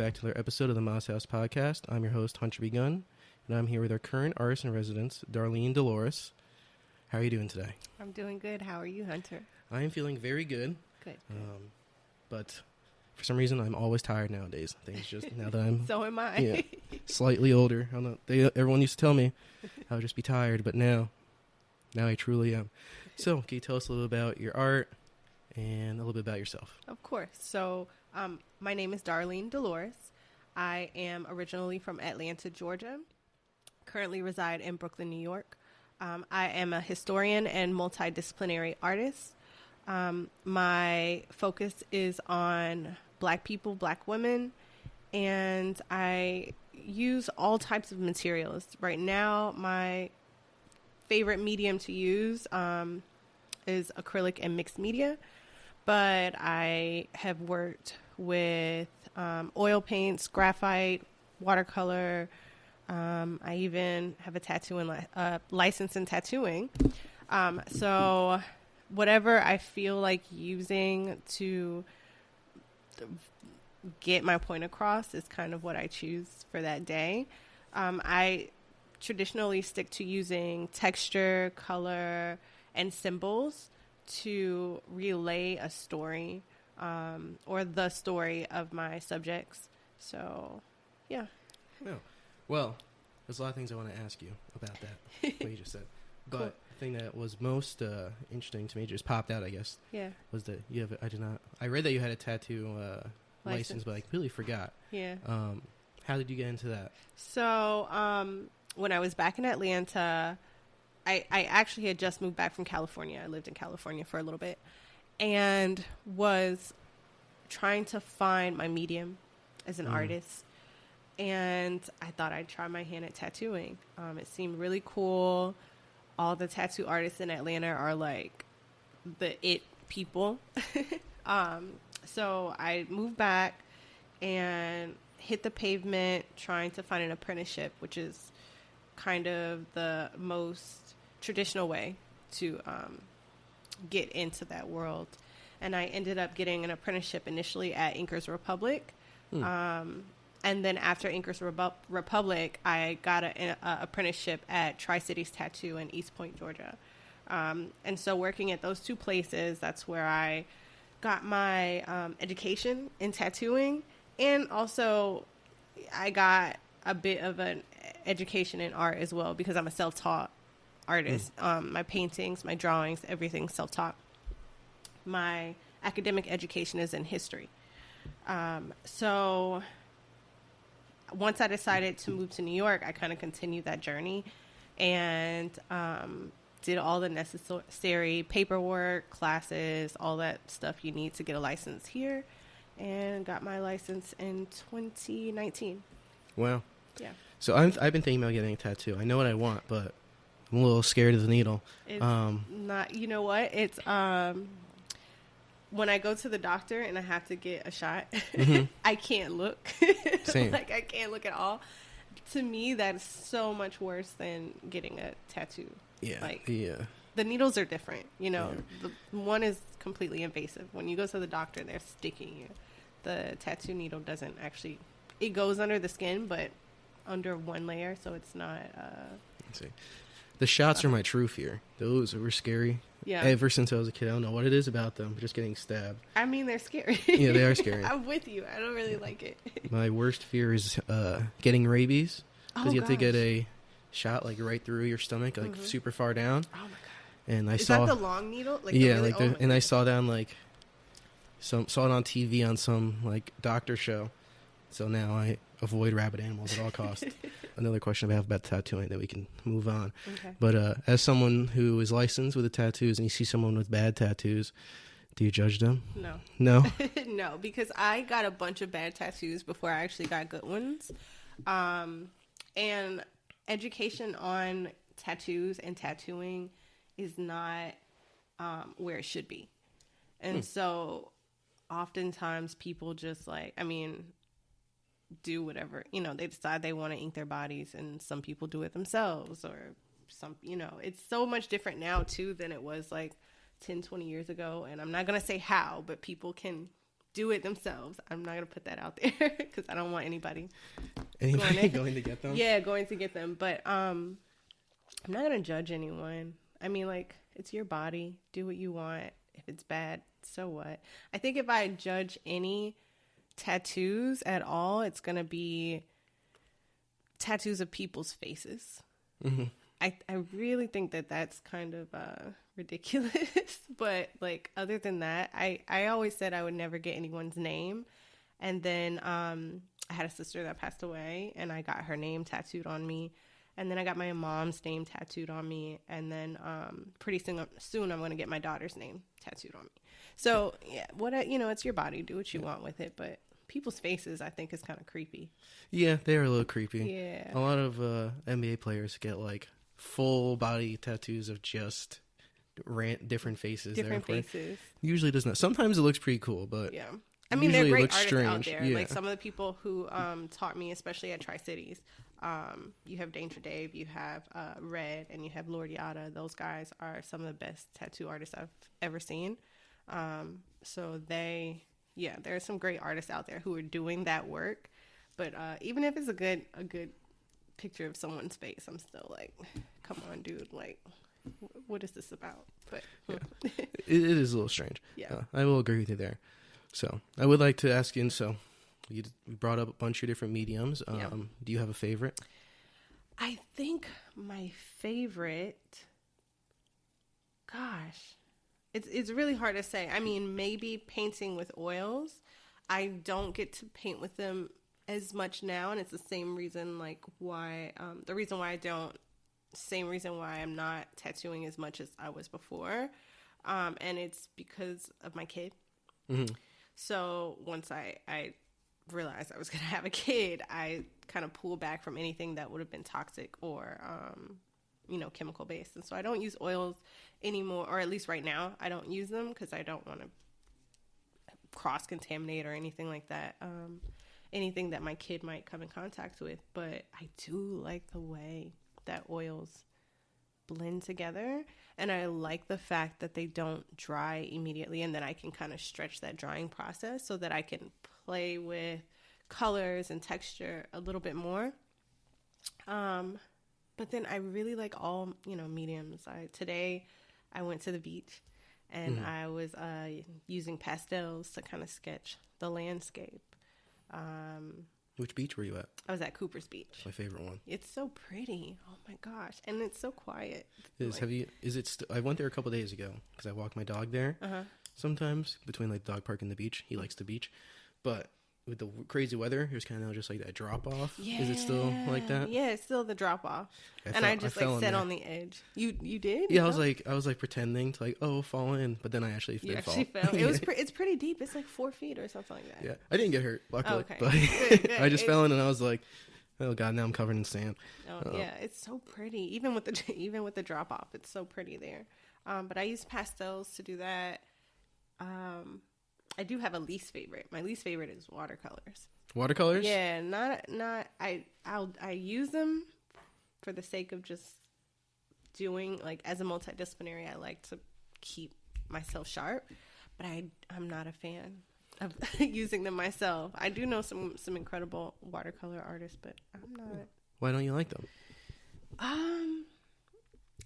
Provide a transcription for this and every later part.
back to another episode of the Moss House Podcast. I'm your host, Hunter B. Gunn, and I'm here with our current artist in residence, Darlene Deloris. How are you doing today? I'm doing good. How are you, Hunter? I am feeling very good. Good. But for some reason, I'm always tired nowadays. I think it's just now that I'm so am I. Slightly older. I don't know. Everyone used to tell me I would just be tired, but now I truly am. So, can you tell us a little about your art and a little bit about yourself? Of course. So, my name is Darlene Deloris. I am originally from Atlanta, Georgia. Currently reside in Brooklyn, New York. I am a historian and multi-disciplinary artist. My focus is on Black people, Black women, and I use all types of materials. Right now, my favorite medium to use is acrylic and mixed media, but I have worked with oil paints, graphite, watercolor. I even have a tattoo and license in tattooing. So whatever I feel like using to get my point across is kind of what I choose for that day. I traditionally stick to using texture, color, and symbols to relay a story or the story of my subjects. So, yeah. Oh. Well, there's a lot of things I want to ask you about that, what you just said. But Cool. the thing that was most interesting to me, just popped out, I guess, was that you have, I read that you had a tattoo license, but I completely forgot. Yeah. How did you get into that? So, when I was back in Atlanta, I actually had just moved back from California. I lived in California for a little bit and was trying to find my medium as an artist. And I thought I'd try my hand at tattooing. It seemed really cool. All the tattoo artists in Atlanta are like the it people. So I moved back and hit the pavement trying to find an apprenticeship, which is kind of the most traditional way to get into that world. And I ended up getting an apprenticeship initially at Inkers Republic. And then after Inkers Republic, I got an apprenticeship at Tri-Cities Tattoo in East Point, Georgia. And so working at those two places, that's where I got my education in tattooing. And also I got a bit of an education in art as well because I'm a self-taught artist. My paintings, my drawings, everything self-taught. My academic education is in history. So once I decided to move to New York, I kind of continued that journey and did all the necessary paperwork, classes, all that stuff you need to get a license here, and got my license in 2019. Wow. Yeah. So I've been thinking about getting a tattoo. I know what I want, but I'm a little scared of the needle. It's not, you know what? It's when I go to the doctor and I have to get a shot, I can't look. Same. Like I can't look at all. To me, that's so much worse than getting a tattoo. Yeah. Like the needles are different. You know, the one is completely invasive. When you go to the doctor, they're sticking you. The tattoo needle doesn't actually. It goes under the skin, but under one layer, so it's not. Let's see. The shots are my true fear. Those were scary. Yeah. Ever since I was a kid, I don't know what it is about them. Just getting stabbed. I mean, they're scary. Yeah, they are scary. I'm with you. I don't really like it. My worst fear is getting rabies because you have to get gosh. a shot like right through your stomach, like super far down. Oh my god. And I Is saw that the long needle? Like yeah, really, like and I saw that on like saw it on TV on some like doctor show. So now I avoid rabid animals at all costs. Another question I have about tattooing that we can move on. Okay. But as someone who is licensed with the tattoos and you see someone with bad tattoos, do you judge them? No. No? No, because I got a bunch of bad tattoos before I actually got good ones. And education on tattoos and tattooing is not where it should be. And so oftentimes people just do whatever, they decide they want to ink their bodies, and some people do it themselves, or some, it's so much different now too than it was like 10, 20 years ago. And I'm not going to say how, but people can do it themselves. I'm not going to put that out there because I don't want anybody going to get them. Yeah, going to get them. But I'm not going to judge anyone. I mean, like, it's your body. Do what you want. If it's bad, so what? I think if I judge any tattoos at all, it's going to be tattoos of people's faces. Mm-hmm. I really think that that's kind of ridiculous. But, like, other than that, I always said I would never get anyone's name. And then I had a sister that passed away, and I got her name tattooed on me. And then I got my mom's name tattooed on me. And then pretty soon I'm going to get my daughter's name tattooed on me. So, yeah, it's your body. Do what you want with it. But people's faces, I think, is kind of creepy. Yeah, they are a little creepy. Yeah. A lot of NBA players get, like, full body tattoos of just different faces. Different faces. Usually does not. Sometimes it looks pretty cool, but yeah. I mean, they're great artists strange. out there. Yeah. Like some of the people who taught me, especially at Tri-Cities, you have Danger Dave, you have Red, and you have Lord Yada. Those guys are some of the best tattoo artists I've ever seen. So there are some great artists out there who are doing that work. But even if it's a good picture of someone's face, I'm still like, come on, dude, like, what is this about? But it is a little strange. Yeah, I will agree with you there. So I would like to ask you, so you brought up a bunch of different mediums. Do you have a favorite? I think my favorite, gosh, it's really hard to say. I mean, maybe painting with oils. I don't get to paint with them as much now, and it's the same reason, like, why the reason why I don't, same reason why I'm not tattooing as much as I was before, and it's because of my kid. Mm-hmm. So once I realized I was gonna have a kid, I kind of pulled back from anything that would have been toxic or chemical based, and so I don't use oils anymore, or at least right now I don't use them because I don't want to cross contaminate or anything like that. Anything that my kid might come in contact with. But I do like the way that oils blend together, and I like the fact that they don't dry immediately, and that I can kind of stretch that drying process so that I can play with colors and texture a little bit more. But then I really like all mediums. Today I went to the beach, and I was using pastels to kind of sketch the landscape. Which beach were you at? I was at Cooper's Beach. My favorite one. It's so pretty. Oh my gosh. And it's so quiet. I went there a couple days ago because I walk my dog there sometimes between like the dog park and the beach. He likes the beach. But with the crazy weather, there's kind of just like that drop off. Yeah. Is it still like that? Yeah, it's still the drop off. I just sat on the edge. You did? Yeah, I was like pretending to like fall in, but then I actually did fall. Fell. It's pretty deep. It's like 4 feet or something like that. Yeah, I didn't get hurt, luckily. Okay. But good. I just fell in, and I was like, oh god, now I'm covered in sand. Oh yeah, it's so pretty. Even with the drop off, it's so pretty there. But I use pastels to do that. I do have a least favorite. My least favorite is watercolors. Watercolors? Yeah, I use them for the sake of just doing, like, as a multidisciplinary, I like to keep myself sharp, but I'm not a fan of using them myself. I do know some incredible watercolor artists, but I'm not. Why don't you like them?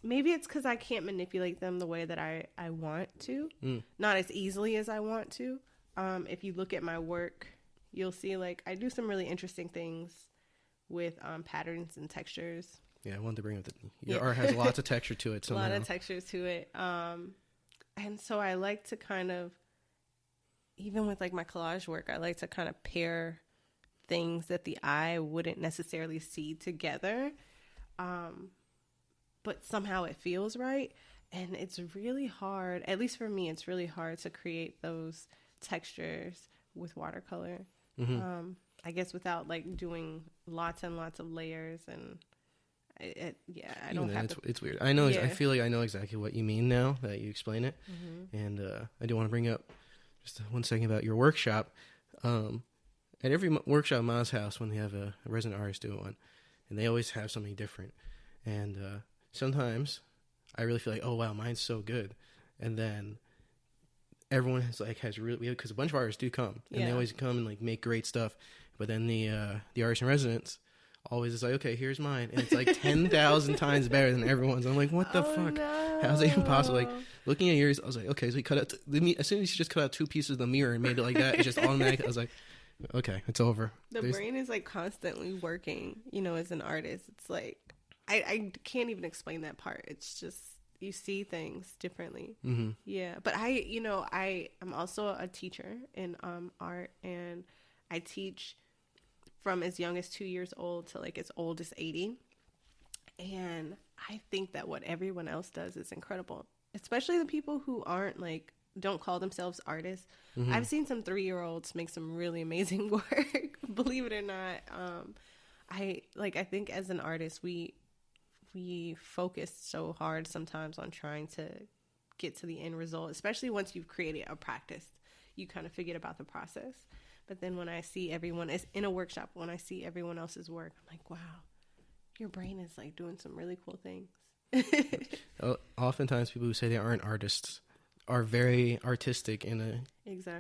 Maybe it's because I can't manipulate them the way that I want to. Not as easily as I want to. If you look at my work, you'll see, like, I do some really interesting things with patterns and textures. Yeah, I wanted to bring up that your art has lots of texture to it somehow. A lot of textures to it. And so I like to kind of, even with, like, my collage work, I like to kind of pair things that the eye wouldn't necessarily see together. But somehow it feels right. And it's really hard, at least for me, it's really hard to create those textures with watercolor. I guess without, like, doing lots and lots of layers, and I don't have to. It's weird. I know. Yeah. I feel like I know exactly what you mean now that you explain it. And I do want to bring up just 1 second about your workshop. At every workshop at Ma's house, when they have a resident artist do one, and they always have something different. And sometimes I really feel like, oh wow, mine's so good, and then everyone has really, because a bunch of artists do come and they always come and like make great stuff, but then the artist in residence always is like, okay, here's mine, and it's like 10,000 times better than everyone's. I'm like, what the fuck? No. How's it even possible? Like, looking at yours, I was like, okay, so he cut out as soon as he just cut out 2 pieces of the mirror and made it like that, it's just automatic. I was like, okay, it's over. The brain is like constantly working, you know, as an artist. It's like I can't even explain that part. It's just you see things differently. Mm-hmm. Yeah, but I'm also a teacher in art, and I teach from as young as 2 years old to like as old as 80. And I think that what everyone else does is incredible, especially the people who aren't like, don't call themselves artists. Mm-hmm. I've seen some 3-year-olds make some really amazing work, believe it or not. I think as an artist, we focus so hard sometimes on trying to get to the end result, especially once you've created a practice, you kind of forget about the process. But then when I see everyone is in a workshop, when I see everyone else's work, I'm like, wow, your brain is like doing some really cool things. Oftentimes people who say they aren't artists are very artistic in a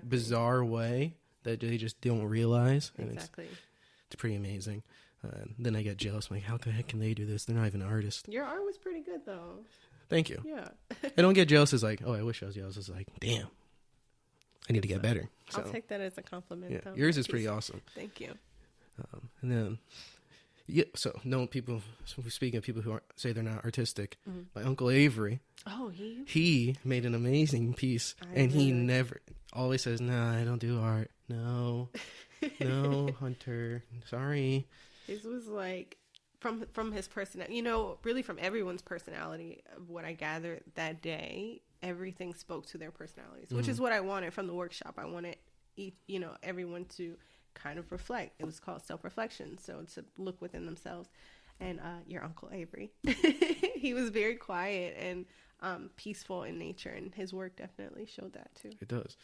bizarre way that they just don't realize. And exactly. It's pretty amazing. Then I get jealous. I'm like, how the heck can they do this? They're not even an artist. Your art was pretty good, though. Thank you. Yeah. I don't get jealous as like, oh, I wish I was jealous. It's like, damn, I need to get better. So, I'll take that as a compliment. Yeah, yours is pretty awesome. Thank you. And then, speaking of people who say they're not artistic, my Uncle Avery, he made an amazing piece, he never always says, "Nah, I don't do art. No, Hunter, sorry." His was like from his personality, really from everyone's personality. Of what I gathered that day, everything spoke to their personalities, which is what I wanted from the workshop. I wanted everyone to kind of reflect. It was called self-reflection, so to look within themselves. And your Uncle Avery, he was very quiet and peaceful in nature, and his work definitely showed that too. It does.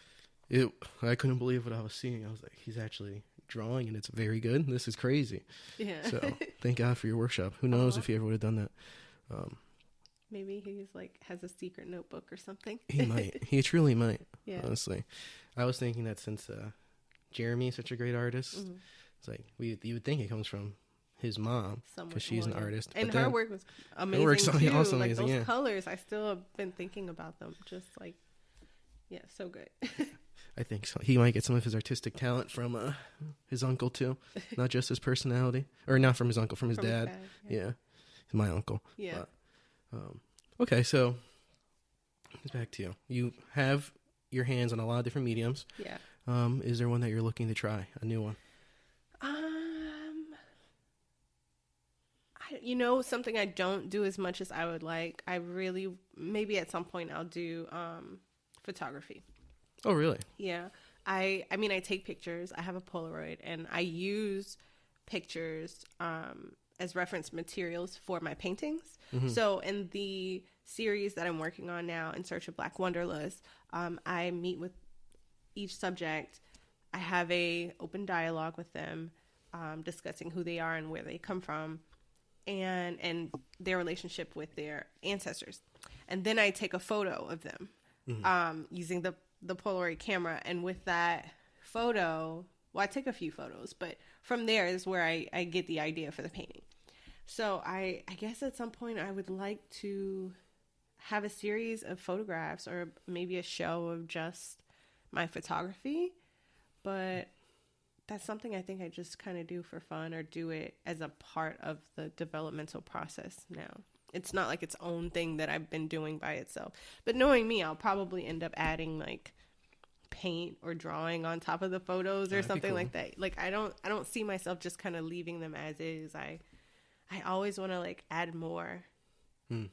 I couldn't believe what I was seeing. I was like, he's actually drawing, and it's very good. This is crazy. Yeah. So thank God for your workshop. Who knows if he ever would have done that. Maybe he's like has a secret notebook or something. He might. He truly might. Yeah. Honestly, I was thinking that since Jeremy is such a great artist, it's like you would think it comes from his mom because she's an artist, and her work was amazing. Her work's too. Also like amazing, those colors, I still have been thinking about them. Just like, so good. I think so. He might get some of his artistic talent from his uncle too, not just his personality, or not from his uncle, from his dad. Yeah, he's my uncle. Yeah. Okay, so it's back to you. You have your hands on a lot of different mediums. Yeah. Is there one that you're looking to try, a new one? Something I don't do as much as I would like. I really, maybe at some point I'll do photography. Oh, really? Yeah. I take pictures. I have a Polaroid, and I use pictures as reference materials for my paintings. Mm-hmm. So in the series that I'm working on now, In Search of Black Wanderlust, I meet with each subject. I have a open dialogue with them, discussing who they are and where they come from, and their relationship with their ancestors. And then I take a photo of them, using the Polaroid camera. And with that photo, I take a few photos, but from there is where I get the idea for the painting. So I guess at some point I would like to have a series of photographs, or maybe a show of just my photography, but that's something I think I just kind of do for fun, or do it as a part of the developmental process now. It's not like its own thing that I've been doing by itself. But knowing me, I'll probably end up adding like paint or drawing on top of the photos or something like that. Like I don't see myself just kind of leaving them as is. I always want to like add more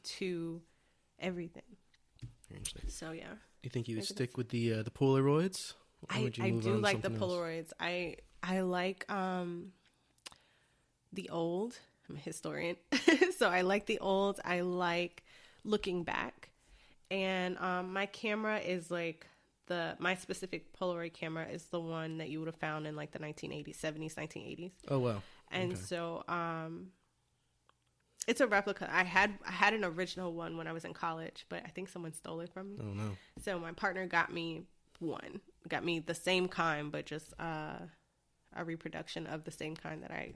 to everything. So yeah. Do you think you would stick with the Polaroids? I do like the Polaroids. I like the old. I'm a historian, so I like the old. I like looking back, and my camera is like my specific Polaroid camera is the one that you would have found in like the 1980s, 70s, 1980s. Oh wow! And so it's a replica. I had an original one when I was in college, but I think someone stole it from me. Oh no! So my partner got me one. Got me the same kind, but just a reproduction of the same kind that I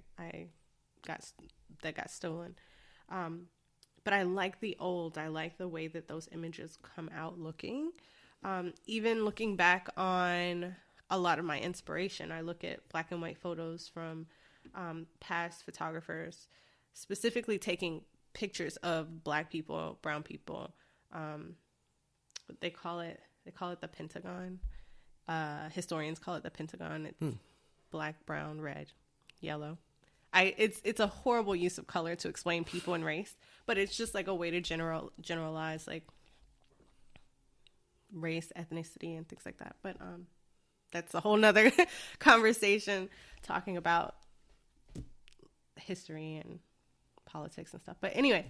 got stolen. But I like the old. I like the way that those images come out looking. Even looking back on a lot of my inspiration, I look at black and white photos from past photographers, specifically taking pictures of black people, brown people. They call it the Pentagon. Historians call it the Pentagon. It's black, brown, red, yellow. It's a horrible use of color to explain people and race, but it's just like a way to generalize like race, ethnicity, and things like that. But that's a whole nother conversation, talking about history and politics and stuff. But anyway,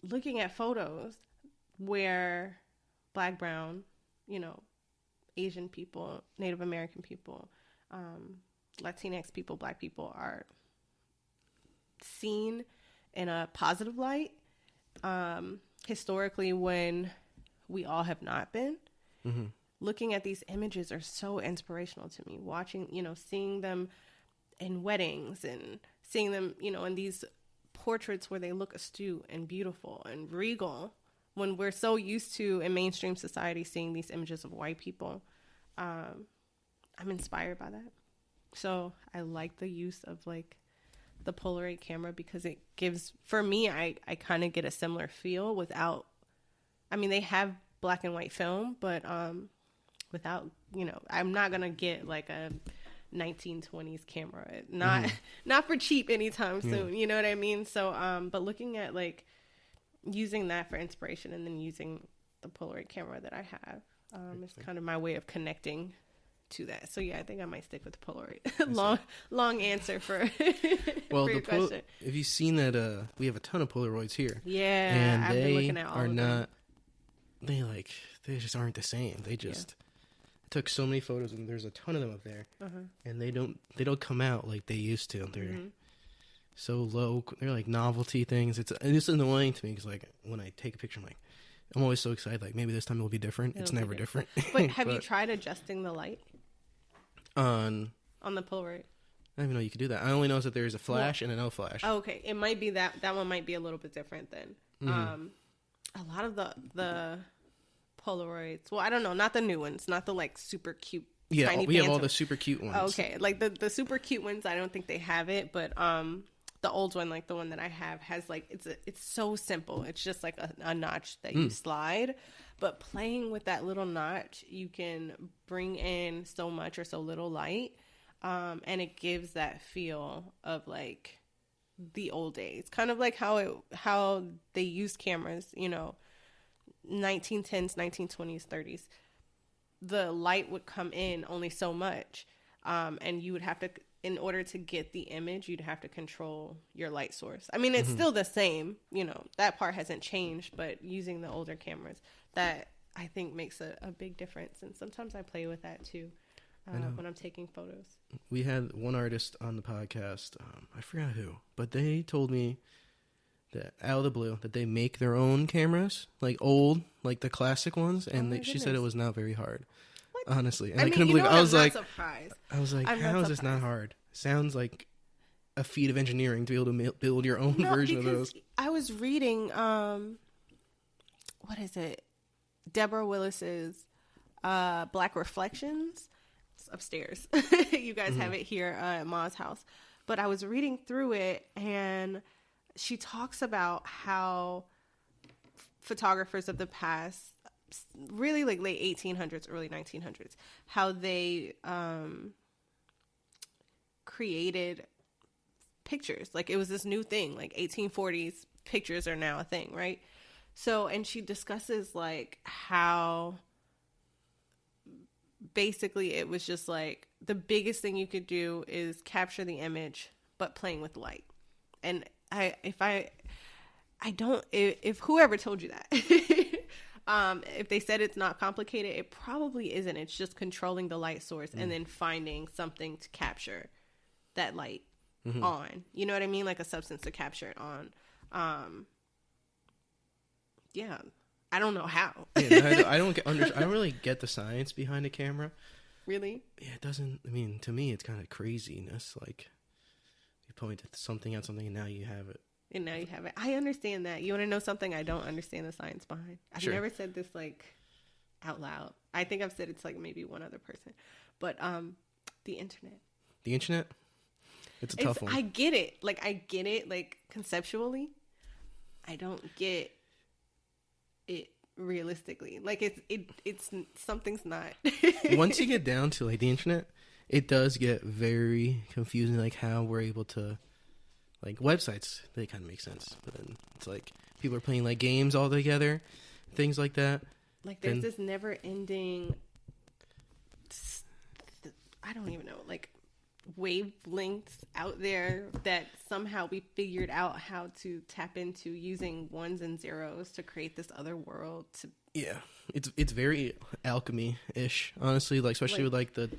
looking at photos where black, brown, Asian people, Native American people, Latinx people, black people are seen in a positive light, historically, when we all have not been. Mm-hmm. Looking at these images are so inspirational to me. Watching, seeing them in weddings and seeing them, in these portraits where they look astute and beautiful and regal, when we're so used to, in mainstream society, seeing these images of white people. I'm inspired by that. So I like the use of like the Polaroid camera because it gives, for me, I kind of get a similar feel without, they have black and white film, but without, I'm not going to get like a 1920s camera, not for cheap anytime soon. You know what I mean? So, but looking at like using that for inspiration and then using the Polaroid camera that I have, is kind of my way of connecting to that. So yeah, I think I might stick with the Polaroid. long answer for well, for your question. Have you seen that we have a ton of Polaroids here? Yeah, and I've been looking at all of them. They just aren't the same. They just took so many photos, and there's a ton of them up there, and they don't come out like they used to. They're so low. They're like novelty things. It's annoying to me because like when I take a picture, I'm always so excited. Like maybe this time it'll be different. It's never different. But have you tried adjusting the light on the Polaroid? I didn't even know you could do that. I only know that there's a flash and a no flash. Oh, okay. It might be that one might be a little bit different then. A lot of the Polaroids. Well, I don't know. Not the new ones. Not the like super cute. Yeah, tiny we have all the super cute ones. Okay, like the super cute ones. I don't think they have it, but the old one, like the one that I have, has like it's so simple. It's just like a notch that you slide. But playing with that little notch, you can bring in so much or so little light, and it gives that feel of like the old days, kind of like how they used cameras, 1910s, 1920s, 30s. The light would come in only so much, and you would have to, in order to get the image, you'd have to control your light source. It's still the same, that part hasn't changed, but using the older cameras, that I think makes a big difference. And sometimes I play with that too, when I'm taking photos. We had one artist on the podcast, I forgot who, but they told me that out of the blue that they make their own cameras, like old, like the classic ones, and she said it was not very hard. What? Honestly, and I couldn't believe it. I was like, how is this not hard? Sounds like a feat of engineering to be able to build your own version of those. I was reading, what is it? Deborah Willis's Black Reflections. It's upstairs. You guys have it here at Ma's house. But I was reading through it, and she talks about how photographers of the past, really like late 1800s, early 1900s, how they created pictures. Like it was this new thing, like 1840s pictures are now a thing, right? So, and she discusses like how basically it was just like the biggest thing you could do is capture the image, but playing with light. And if whoever told you that, if they said it's not complicated, it probably isn't. It's just controlling the light source and then finding something to capture that light on. You know what I mean? Like a substance to capture it on. Yeah. I don't know how. Yeah, I don't really get the science behind a camera. Really? Yeah, it doesn't. I mean, to me, it's kind of craziness. Like you point at something, and now you have it. And now you have it. I understand that. You want to know something I don't understand the science behind? I've never said this like out loud. I think I've said it to like maybe one other person. But the internet. The internet? It's a tough one. I get it. Like conceptually. I don't get it realistically. Like it's something's not. Once you get down to like the internet, it does get very confusing, like how we're able to, like websites, they kind of make sense, but then it's like people are playing like games all together, things like that. Like there's this never ending, I don't even know, like wavelengths out there that somehow we figured out how to tap into using ones and zeros to create this other world. Yeah, it's very alchemy-ish, honestly, like especially with like the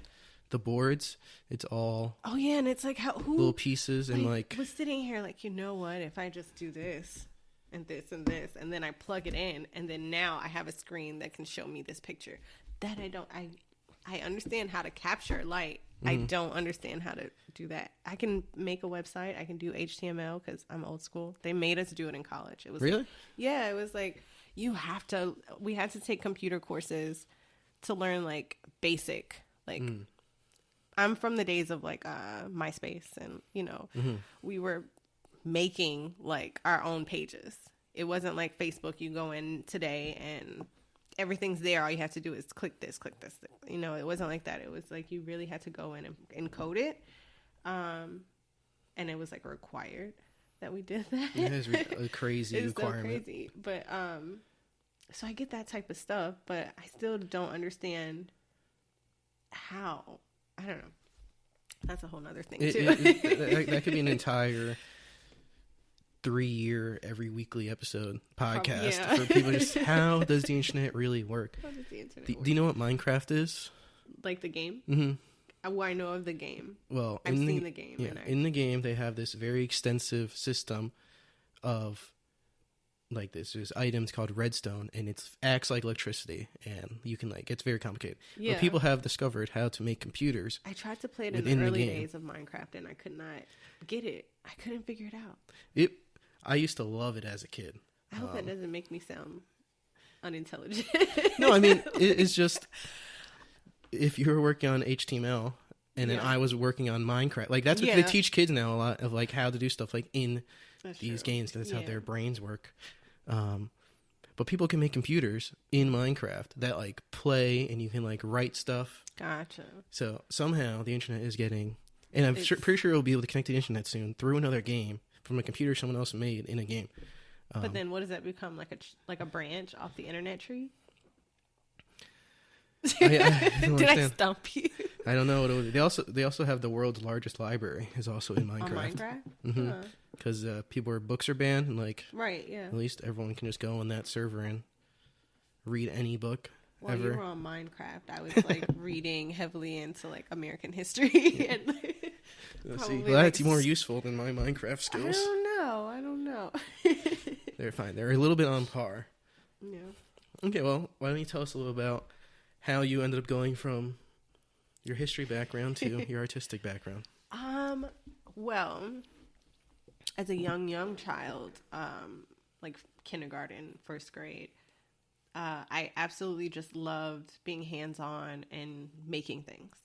boards. It's all and it's like who little pieces and like was sitting here like, you know what, if I just do this and this and this and then I plug it in and then now I have a screen that can show me this picture that I understand how to capture light. I don't understand how to do that. I can make a website. I can do HTML because I'm old school. They made us do it in college. It was really? Like, yeah, it was like we had to take computer courses to learn like basic, like I'm from the days of like MySpace and, you know, we were making like our own pages. It wasn't like Facebook. You go in today and everything's there. All you have to do is click this. You know, it wasn't like that. It was like you really had to go in and encode it. And it was like required that we did that. It is a crazy requirement. So crazy. But so I get that type of stuff, but I still don't understand how. I don't know. That's a whole nother thing too. That could be an entire 3-year every weekly episode podcast for people. Just how does the internet really work? How does the internet work? Do you know what Minecraft is? Like the game? Mm-hmm. I know of the game. Well, I've seen the game. Yeah, in the game, they have this very extensive system of like this. There's items called redstone, and it acts like electricity, and you can like it's very complicated. Yeah. But people have discovered how to make computers. I tried to play it in the early days of Minecraft, and I could not get it. I couldn't figure it out. I used to love it as a kid. I hope that doesn't make me sound unintelligent. No, I mean it's just if you were working on HTML and then I was working on Minecraft, like that's what they teach kids now a lot of, like how to do stuff like in these games because that's how their brains work. But people can make computers in Minecraft that like play and you can like write stuff. Gotcha. So somehow the internet is getting, and I'm pretty sure it'll be able to connect to the internet soon through another game from a computer someone else made in a game. But then what does that become, like a branch off the internet tree? I don't Did I stump you? I don't know what it would be. They also have the world's largest library is also in Minecraft. On Minecraft? Mm-hmm. Because books are banned and like right, yeah. At least everyone can just go on that server and read any book. While ever. You were on Minecraft, I was like reading heavily into like American history and that's more useful than my Minecraft skills. I don't know. They're fine. They're a little bit on par. Yeah. Okay, well, why don't you tell us a little about how you ended up going from your history background to your artistic background? Well, as a young child, like kindergarten, first grade, I absolutely just loved being hands-on and making things.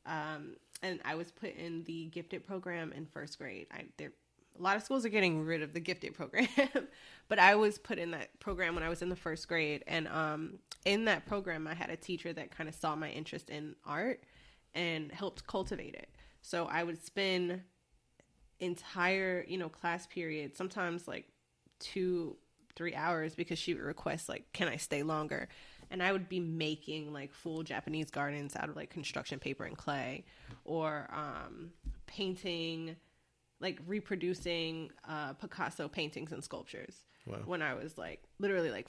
And I was put in the gifted program in first grade. A lot of schools are getting rid of the gifted program, but I was put in that program when I was in the first grade. And in that program, I had a teacher that kind of saw my interest in art and helped cultivate it. So I would spend entire, class periods, sometimes like 2-3 hours, because she would request like, can I stay longer? And I would be making like full Japanese gardens out of like construction paper and clay, or painting, like reproducing Picasso paintings and sculptures. Wow. When I was like literally like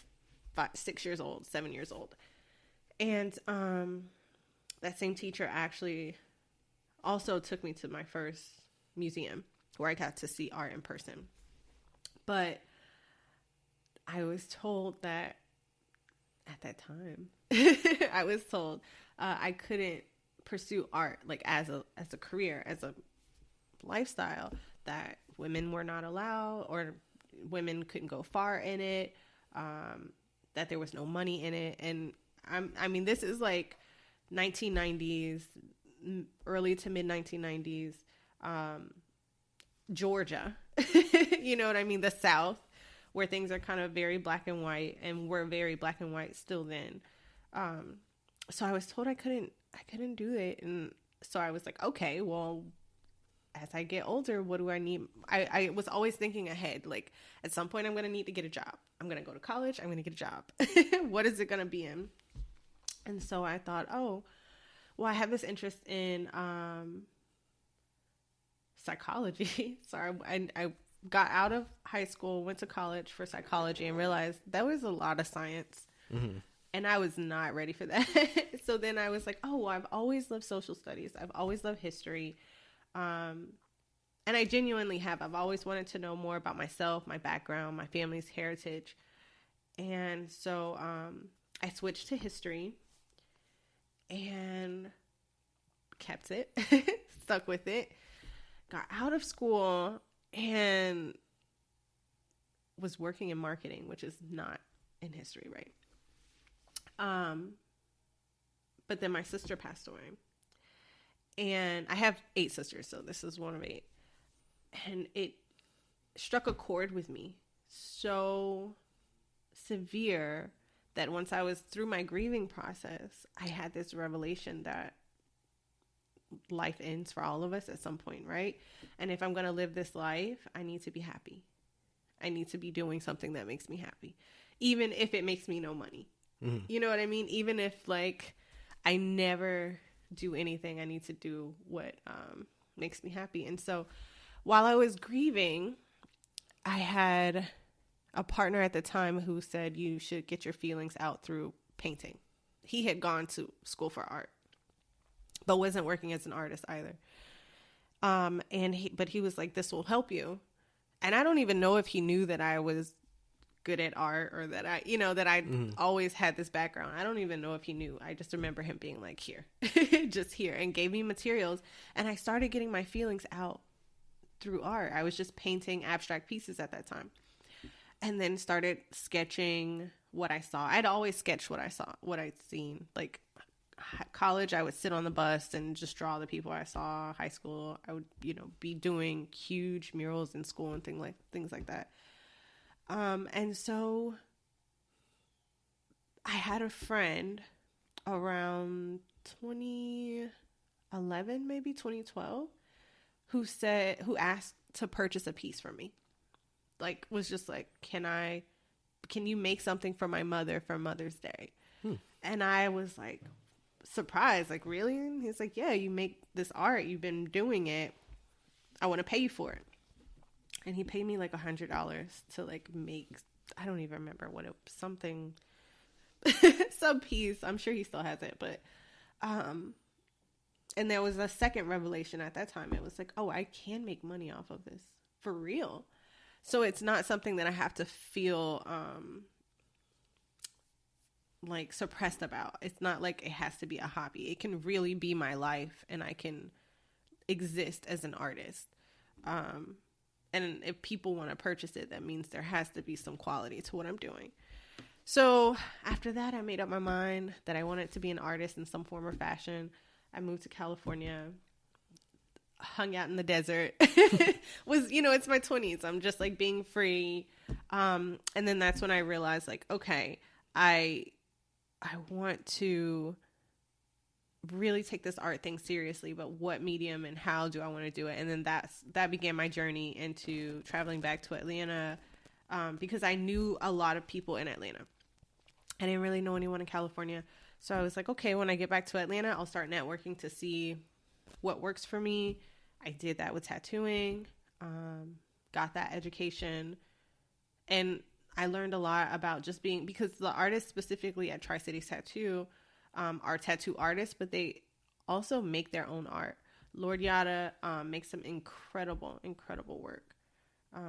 6 years old, 7 years old. And that same teacher actually also took me to my first museum where I got to see art in person. But I was told that at that time, I was told I couldn't pursue art like as a career, as a lifestyle, that women were not allowed, or women couldn't go far in it, that there was no money in it. And I mean, this is like 1990s, early to mid 1990s, Georgia, you know what I mean? The South, where things are kind of very black and white, and were very black and white still then. So I was told I couldn't do it. And so I was like, okay, well, as I get older, what do I need? I was always thinking ahead. Like, at some point I'm going to need to get a job. I'm going to go to college. I'm going to get a job. What is it going to be in? And so I thought, oh, well, I have this interest in psychology. So I got out of high school, went to college for psychology, and realized that was a lot of science. Mm-hmm. And I was not ready for that. So then I was like, oh, well, I've always loved social studies. I've always loved history. And I genuinely have. I've always wanted to know more about myself, my background, my family's heritage. And so I switched to history and kept it, stuck with it, got out of school, and was working in marketing, which is not in history, right? But then my sister passed away. And I have 8 sisters, so this is one of 8. And it struck a chord with me so severe that once I was through my grieving process, I had this revelation that life ends for all of us at some point, right? And if I'm going to live this life, I need to be happy. I need to be doing something that makes me happy, even if it makes me no money. Mm-hmm. You know what I mean? Even if, like, I never do anything, I need to do what makes me happy. And so while I was grieving, I had a partner at the time who said you should get your feelings out through painting. He had gone to school for art, but wasn't working as an artist either. But he was like, this will help you. And I don't even know if he knew that I was good at art, or that I always had this background. I don't even know if he knew. I just remember him being like, here, just here, and gave me materials. And I started getting my feelings out through art. I was just painting abstract pieces at that time, and then started sketching what I saw. I'd always sketched what I saw, what I'd seen. Like college, I would sit on the bus and just draw the people I saw. High school, I would, be doing huge murals in school and things like that. And so I had a friend around 2011, maybe 2012, who asked to purchase a piece from me. Like, was just like, can you make something for my mother for Mother's Day? And I was like, surprised, like, really? And he's like, yeah, you make this art, you've been doing it, I want to pay you for it. And he paid me like $100 to like make, I don't even remember what it was, something, some piece. I'm sure he still has it, but, and there was a second revelation at that time. It was like, oh, I can make money off of this for real. So it's not something that I have to feel, like suppressed about. It's not like it has to be a hobby. It can really be my life, and I can exist as an artist. And if people want to purchase it, that means there has to be some quality to what I'm doing. So after that, I made up my mind that I wanted to be an artist in some form or fashion. I moved to California, hung out in the desert. It's my 20s. I'm just like being free. And then that's when I realized, like, okay, I want to really take this art thing seriously, but what medium and how do I want to do it? And then that began my journey into traveling back to Atlanta, because I knew a lot of people in Atlanta. I didn't really know anyone in California. So I was like, okay, when I get back to Atlanta, I'll start networking to see what works for me. I did that with tattooing, got that education, and I learned a lot about just being, because the artists specifically at Tri-Cities Tattoo are tattoo artists, but they also make their own art. Lord Yada makes some incredible work.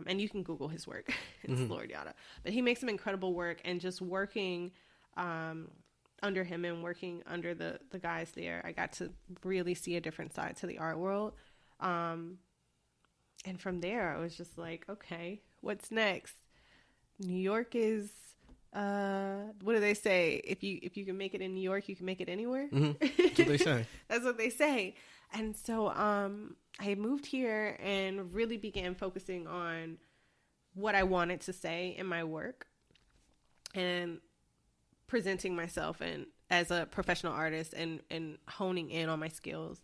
And you can Google his work. It's Lord Yada. But he makes some incredible work, and just working under him and working under the guys there, I got to really see a different side to the art world. And from there, I was just like, okay, what's next? New York is, what do they say? If you can make it in New York, you can make it anywhere. Mm-hmm. That's what they say. That's what they say. And so I moved here and really began focusing on what I wanted to say in my work and presenting myself and as a professional artist and honing in on my skills,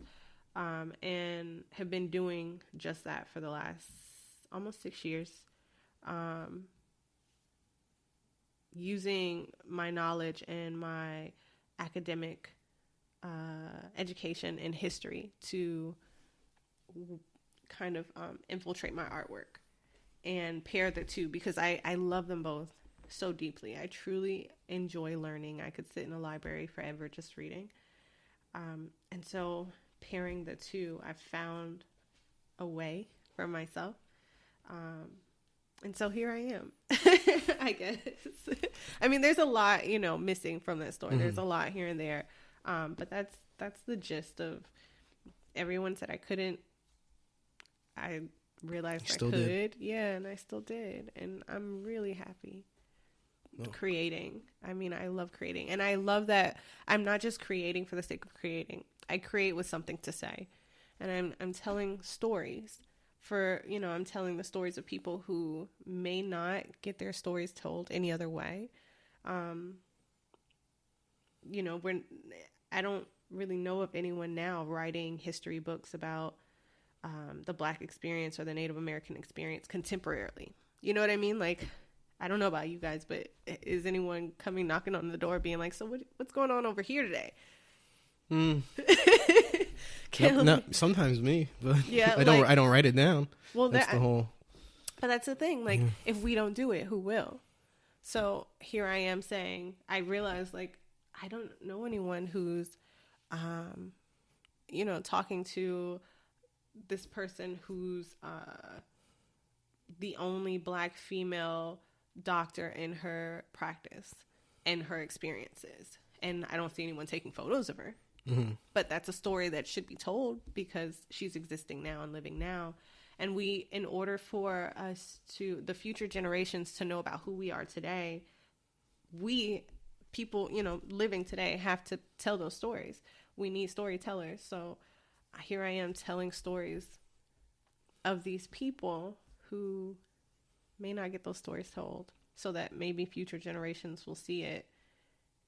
and have been doing just that for the last almost 6 years, using my knowledge and my academic education in history to kind of infiltrate my artwork and pair the two, because I love them both so deeply. I truly enjoy learning. I could sit in a library forever just reading. And so pairing the two, I've found a way for myself. And so here I am, I guess. I mean, there's a lot, missing from that story. Mm-hmm. There's a lot here and there. But that's the gist of, everyone said I couldn't. I realized I could. Did. Yeah, and I still did. And I'm really happy. Creating. I mean, I love creating. And I love that I'm not just creating for the sake of creating. I create with something to say. And I'm telling stories I'm telling the stories of people who may not get their stories told any other way. I don't really know of anyone now writing history books about the Black experience or the Native American experience contemporarily. You know what I mean? Like, I don't know about you guys, but is anyone coming knocking on the door being like, so what's going on over here today? Not sometimes me, but yeah, I don't write it down. Well, that's the whole. But that's the thing. Like, if we don't do it, who will? So here I am saying, I realize, like, I don't know anyone who's, talking to this person who's the only Black female doctor in her practice and her experiences. And I don't see anyone taking photos of her. Mm-hmm. But that's a story that should be told because she's existing now and living now. And in order for us the future generations to know about who we are today, people, living today have to tell those stories. We need storytellers. So here I am telling stories of these people who may not get those stories told, so that maybe future generations will see it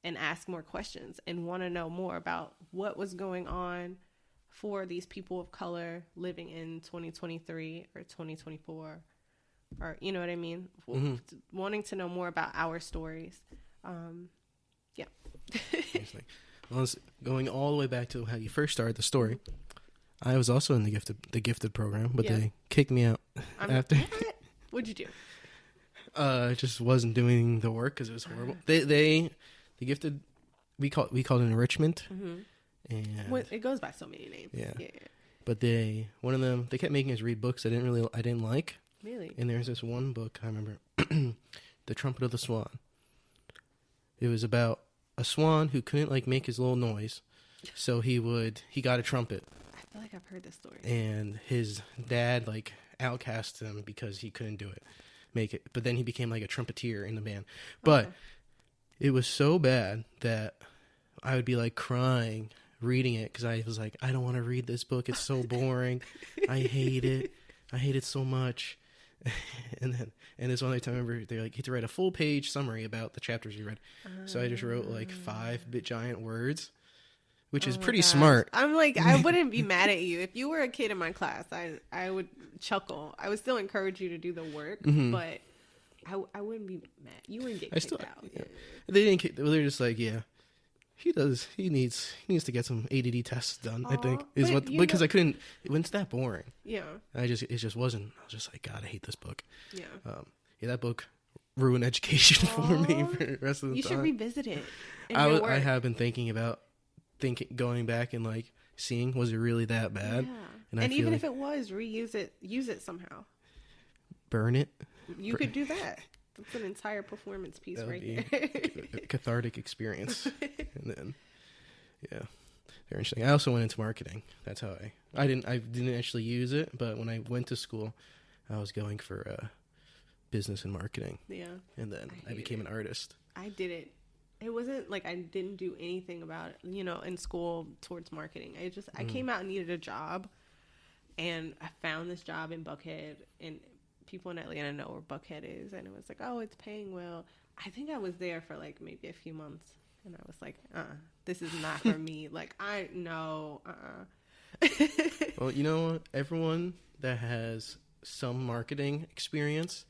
and ask more questions and want to know more about what was going on for these people of color living in 2023 or 2024, or, you know what I mean? Mm-hmm. Wanting to know more about our stories. Yeah. Well, going all the way back to how you first started the story, I was also in the gifted program, but they kicked me out after. What'd you do? I just wasn't doing the work because it was horrible. The gifted, we call it enrichment, and it goes by so many names. Yeah. But one of them, they kept making us read books I didn't like. Really? And there's this one book I remember, The Trumpet of the Swan. It was about a swan who couldn't make his little noise, so he got a trumpet. I feel like I've heard this story. And his dad outcast him because he couldn't make it. But then he became a trumpeter in the band. But it was so bad that I would be crying reading it because I was like, I don't want to read this book. It's so boring. I hate it. I hate it so much. And this one time I remember they you had to write a full page summary about the chapters you read. So I just wrote 5 big giant words, which is pretty smart. I'm I wouldn't be mad at you if you were a kid in my class. I would chuckle. I would still encourage you to do the work, but I wouldn't be mad. You wouldn't get kicked out. Yeah. They didn't kick. They're just he needs to get some ADD tests done. I think because I couldn't. It's that boring. Yeah. It just wasn't. I was just like, God, I hate this book. Yeah. That book ruined education for me for the rest of the time. You should revisit it. I have been thinking about going back and seeing, was it really that bad? Yeah. And even if it was, reuse it, use it somehow. Burn it. You could do that. That's an entire performance piece That would right be there. a cathartic experience. And then, yeah, very interesting. I also went into marketing. That's how I didn't actually use it, but when I went to school, I was going for business and marketing. Yeah. And then I became an artist. I did it. It wasn't like I didn't do anything about it, in school towards marketing. I came out and needed a job, and I found this job in Buckhead, and people in Atlanta know where Buckhead is, and it was like, oh, it's paying well. I think I was there for like maybe a few months, and I was like, this is not for me. Like, Well, you know what? Everyone that has some marketing experience,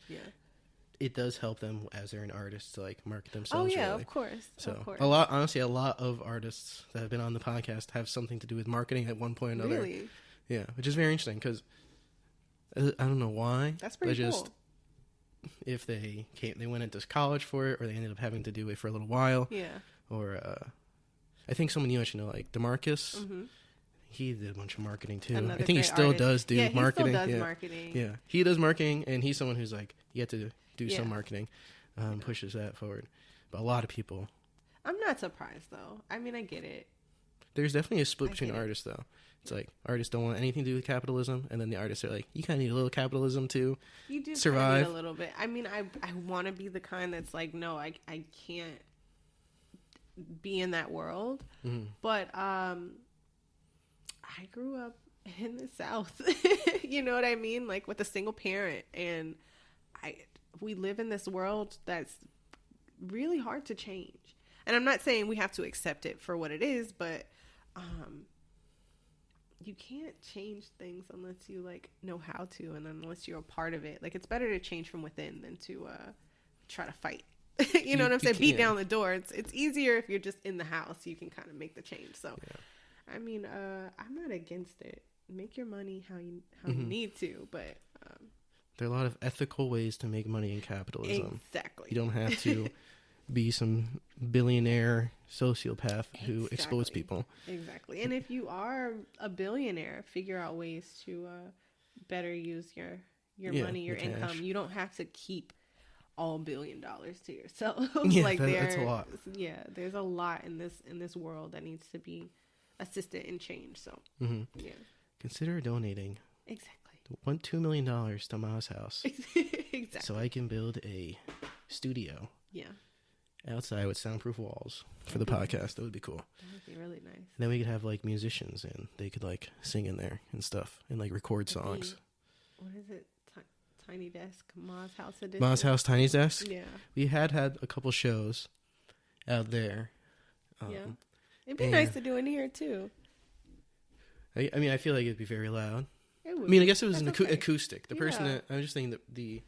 it does help them as they're an artist to like market themselves. Oh yeah, really. of course. So of course. a lot of artists that have been on the podcast have something to do with marketing at one point or another. Really? Yeah, which is very interesting because I don't know why. That's pretty cool. If they went into college for it, or they ended up having to do it for a little while. Yeah. Or I think someone you actually know, like DeMarcus. Mm-hmm. He did a bunch of marketing too. Another I think he still does do marketing. He still does marketing. Yeah, he does marketing, and he's someone who's like, you have to do some marketing, pushes that forward. But a lot of people. I'm not surprised though. I mean, I get it. There's definitely a split between artists though. It's like artists don't want anything to do with capitalism, and then the artists are like, you kind of need a little capitalism to survive. Need a little bit. I mean, I want to be the kind that's like, no, I can't be in that world. Mm-hmm. But I grew up in the South. You know what I mean? Like with a single parent, and we live in this world that's really hard to change. And I'm not saying we have to accept it for what it is, but you can't change things unless you like know how to, and unless you're a part of it. Like, it's better to change from within than to try to fight. you know what I'm saying? Beat down the door. It's easier if you're just in the house. You can kind of make the change. So, I mean, I'm not against it. Make your money how you need to, but there are a lot of ethical ways to make money in capitalism. Exactly. You don't have to be some billionaire sociopath who exploits people. Exactly. And if you are a billionaire, figure out ways to better use your money, your income. You don't have to keep all $1 billion to yourself. Yeah, like that's a lot. Yeah, there's a lot in this world that needs to be assisted and changed. So yeah, consider donating. Exactly. $2 million to Ma's house. Exactly. So I can build a studio. Yeah. Outside with soundproof walls for the podcast. That would be cool. That would be really nice. And then we could have like musicians, and they could like sing in there and stuff, and like record songs. What is it? Tiny Desk, Ma's House Edition. Ma's House, Tiny Desk. Yeah. We had a couple shows out there. Yeah. It'd be nice to do in here too. I mean, I feel like it'd be very loud. It would. I mean, I guess it was acoustic. The person that I'm just thinking that the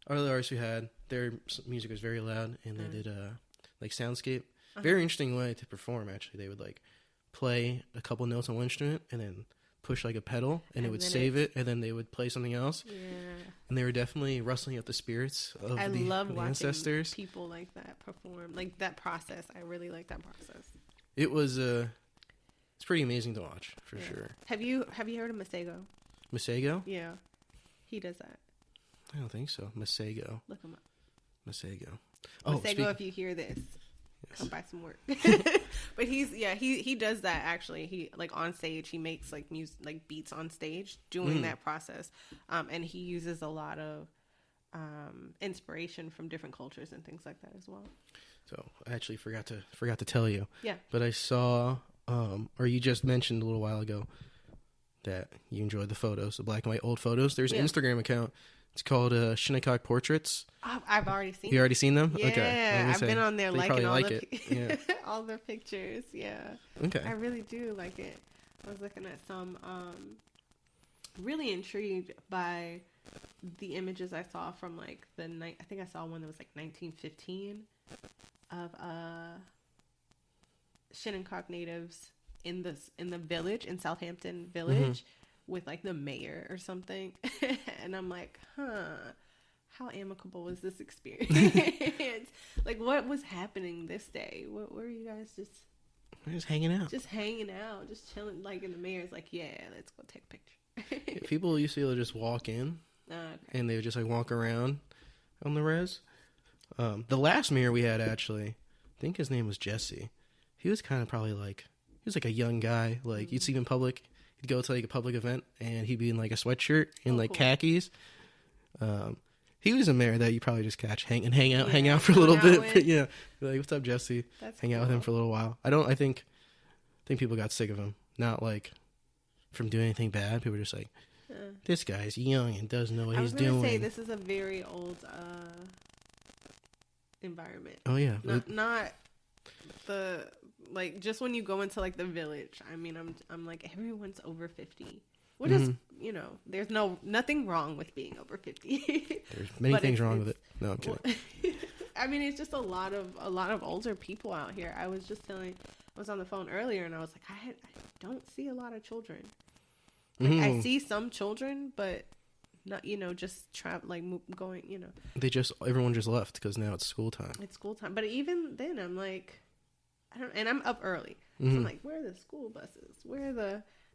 other artists we had, their music was very loud, and they did like soundscape. Very interesting way to perform. Actually, they would like play a couple notes on one instrument and then push like a pedal, and it would save it, and then they would play something else. Yeah. And they were definitely rustling up the spirits of the ancestors. People like that perform, like that process. I really like that process. It was it's pretty amazing to watch for sure. Have you heard of Masego? Masego? Yeah, he does that. I don't think so. Masego. Look him up. Masego. Masego, if you hear this, come buy some work. But he does that actually. He like on stage, he makes like music, like beats on stage, doing that process, and he uses a lot of inspiration from different cultures and things like that as well. So I actually forgot to tell you. Yeah. But I saw, or you just mentioned a little while ago that you enjoyed the photos, the black and white old photos. There's an Instagram account. It's called Shinnecock Portraits. Oh, I've already seen. You already seen them? Yeah, okay. I've been on there liking all all the pictures. Yeah. Okay. I really do like it. I was looking at some, really intrigued by the images I saw from like I think I saw one that was like 1915 of Shinnecock natives in the village, in Southampton Village, with like the mayor or something. And I'm like, how amicable was this experience? Like, what was happening this day? What were you guys just hanging out? Just chilling. Like, and the mayor's like, yeah, let's go take a picture. People used to be able to just walk in, and they would just like walk around on the res. The last mayor we had, actually, I think his name was Jesse. He was kind of probably like, he was like a young guy. Like, you'd see him in public. He'd go to like a public event, and he'd be in like a sweatshirt and like khakis. He was a mayor that you probably just catch, hang out for a little bit. Yeah, like, what's up, Jesse? Hang out with him for a little while. I think people got sick of him. Not like from doing anything bad. People were just like, this guy's young and doesn't know what he's doing. I was gonna say this is a very old environment. Oh yeah, not the like just when you go into like the village. I mean, I'm like everyone's over 50. What is there's nothing wrong with being over 50. There's many things wrong with it. No, I'm kidding. I mean, it's just a lot of older people out here. I was on the phone earlier and I was like, I don't see a lot of children. Like, I see some children, but not, just going, Everyone just left because now it's school time. It's school time. But even then I'm like, and I'm up early. So I'm like, where are the school buses?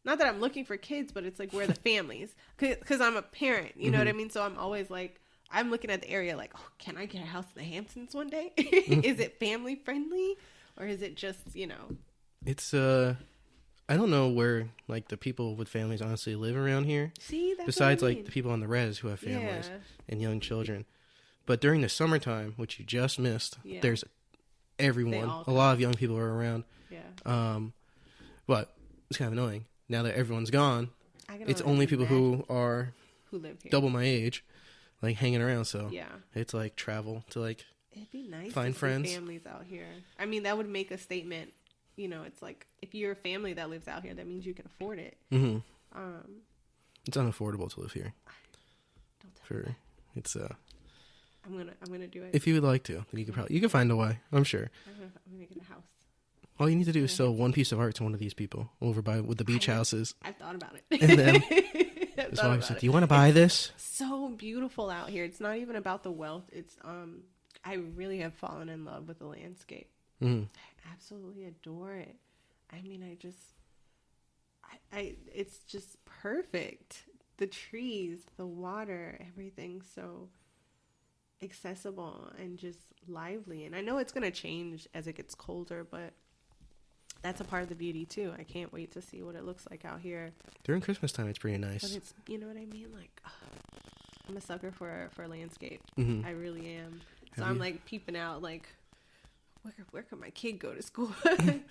Not that I'm looking for kids, but it's like, where are the families? Because I'm a parent, you know what I mean? So I'm always like, I'm looking at the area like, oh, can I get a house in the Hamptons one day? Is it family friendly? Or is it just, It's, I don't know where, like, the people with families honestly live around here. See, that's besides, like, the people on the res who have families and young children. But during the summertime, which you just missed, there's everyone. A lot of young people are around. Yeah. But it's kind of annoying. Now that everyone's gone, it's only people who live here, double my age, like, hanging around. So yeah, it's like travel to, like, it'd be nice find to friends. See families out here. I mean, that would make a statement. It's like, if you're a family that lives out here, that means you can afford it. Mm-hmm. It's unaffordable to live here. Don't tell me. It's I'm gonna do it. If you would like to, then you can find a way. I'm sure. I'm gonna get a house. All you need to do is sell one piece of art to one of these people over with the beach houses. I've thought about it. And then his wife said, "Do you want to buy this?" So beautiful out here. It's not even about the wealth. It's I really have fallen in love with the landscape. Mm-hmm. I absolutely adore it. I mean, it's just perfect. The trees, the water, everything's so accessible and just lively. And I know it's going to change as it gets colder, but that's a part of the beauty too. I can't wait to see what it looks like out here. During Christmas time, it's pretty nice. But it's, you know what I mean? Like, I'm a sucker for landscape. Mm-hmm. I really am. So I'm like peeping out, like, where could my kid go to school?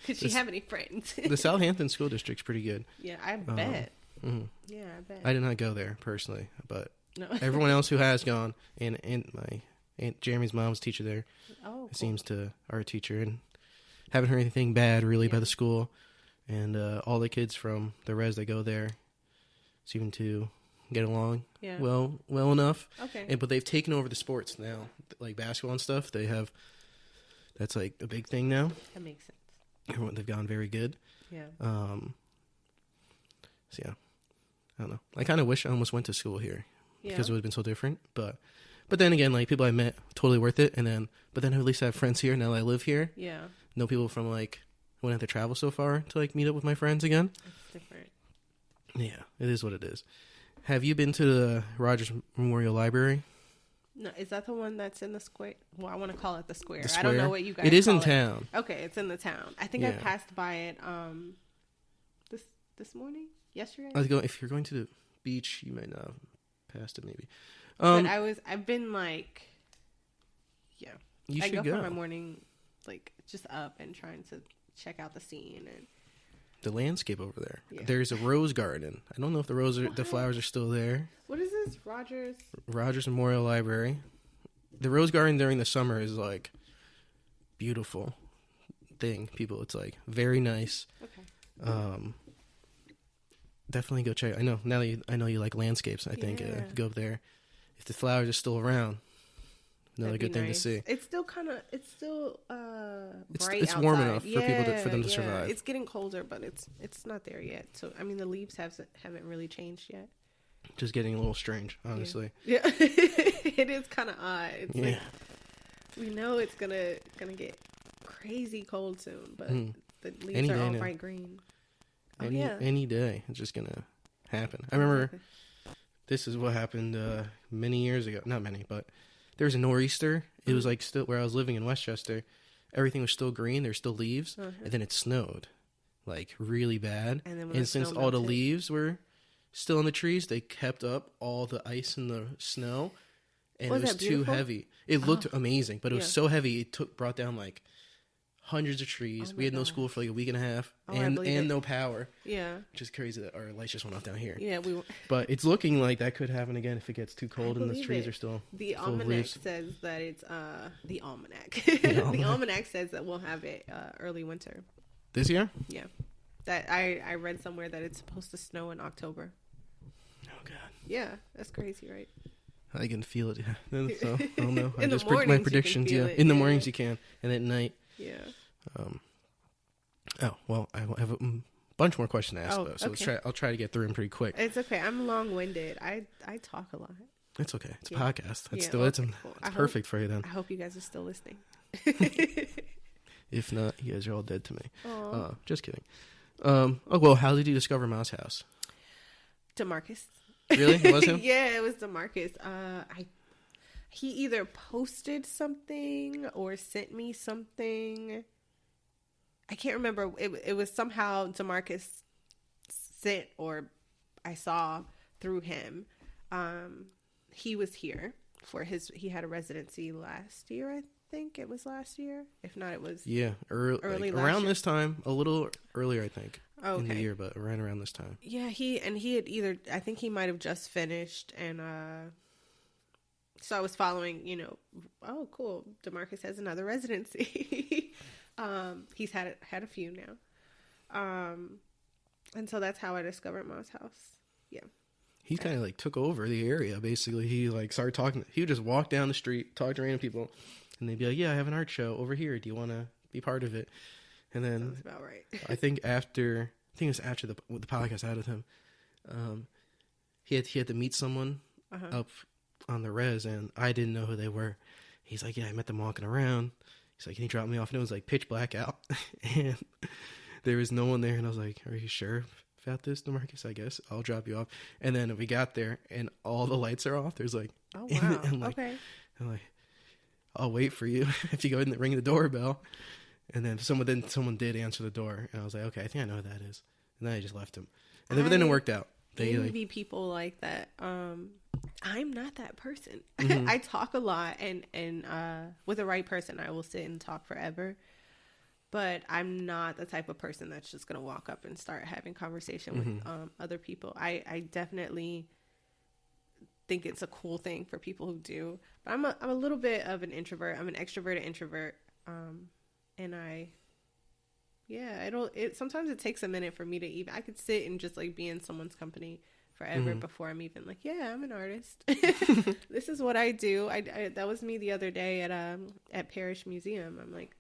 Could she have any friends? The Southampton School District's pretty good. Yeah, I bet. Mm-hmm. Yeah, I bet. I did not go there personally, but no. Everyone else who has gone, and my Aunt Jeremy's mom's teacher there, cool. seems to art teacher, and haven't heard anything bad really by the school, and all the kids from the res that go there seem to get along well enough. Okay. But they've taken over the sports now, like basketball and stuff. That's like a big thing now. That makes sense. They've gone very good. Yeah. So yeah, I don't know. I kind of wish I almost went to school here because it would have been so different. But then again, like, people I met, totally worth it. But then at least I have friends here now that I live here. Yeah. Know people from, like, I wouldn't have to travel so far to, like, meet up with my friends again. It's different. Yeah, it is what it is. Have you been to the Rogers Memorial Library? No, is that the one that's in the square? Well, I want to call it the square. I don't know what you guys It is call in town. Okay, it's in the town. I think I passed by it this morning? Yesterday? If you're going to the beach, you might not have passed it maybe. But I've been like, you I should go go for my morning, like, just up and trying to check out the scene and the landscape over there. Yeah. There's a rose garden. I don't know if the flowers are still there. What is this? Rogers Memorial Library. The rose garden during the summer is like beautiful thing. It's like very nice. Okay. Definitely go check. I know now that I know you like landscapes. I think go up there. If the flowers are still around, another good thing to see. It's still bright it's warm enough for people for them to survive. It's getting colder, but it's not there yet. So I mean, the leaves haven't really changed yet. Just getting a little strange, honestly. Yeah, it is kind of odd. It's like, we know it's gonna get crazy cold soon, but the leaves are all bright green. Any day, it's just gonna happen. I remember this is what happened many years ago. Not many, but there was a nor'easter. It was like still where I was living in Westchester. Everything was still green. There's still leaves. And then it snowed like really bad. And since all the leaves were still in the trees, they kept up all the ice and the snow. And it was too heavy. It looked amazing, but it was so heavy. It brought down like hundreds of trees. We had no school for like a week and a half, and no power. Yeah, which is crazy that our lights just went off down here. Yeah, but it's looking like that could happen again if it gets too cold and the trees are still. The almanac says that it's the almanac. The almanac says that we'll have it early winter this year. Yeah, that I read somewhere that it's supposed to snow in October. Oh God. Yeah, that's crazy, right? I can feel it. Yeah. So I don't know. I just my predictions. Yeah, in the mornings you can, and at night. Yeah. Oh well, I have a bunch more questions to ask though, so I'll try to get through them pretty quick. It's okay. I'm long-winded. I talk a lot. It's okay. It's a podcast. It's perfect for you then. I hope you guys are still listening. If not, you guys are all dead to me. Just kidding. Oh well, how did you discover Mouse House? DeMarcus. Really? It was him? Yeah, it was DeMarcus. He either posted something or sent me something. I can't remember. It was somehow DeMarcus sent or I saw through him. He was here for he had a residency last year, I think it was last year. If not, it was early like around this time, a little earlier, I think. In the year, but right around this time. Yeah, he had either, I think he might have just finished, and so I was following, oh cool, DeMarcus has another residency. He's had a few now, and so that's how I discovered Mouse House. Yeah, he kind of like took over the area. Basically, he like started talking. He would just walk down the street, talk to random people, and they'd be like, "Yeah, I have an art show over here. Do you want to be part of it?" And then sounds about right. I think it was after the podcast I had with him. He had to meet someone up on the res, and I didn't know who they were. He's like, "Yeah, I met them walking around." He's like, "Can you drop me off?" And it was like pitch black out, and there was no one there. And I was like, "Are you sure about this, DeMarcus? I guess I'll drop you off." And then we got there, and all the lights are off. There's like, oh wow, okay. I'm like, "I'll wait for you if you go ahead and ring the doorbell." And then someone did answer the door, and I was like, "Okay, I think I know who that is." And then I just left him, and then it worked out. They be people like that. I'm not that person. Mm-hmm. I talk a lot, and with the right person, I will sit and talk forever. But I'm not the type of person that's just gonna walk up and start having conversation with other people. I definitely think it's a cool thing for people who do. But I'm a little bit of an introvert. I'm an extroverted introvert. And sometimes it takes a minute for me to even, I could sit and just like be in someone's company forever before I'm even like, yeah, I'm an artist. This is what I do. I that was me the other day at Parrish Museum. I'm like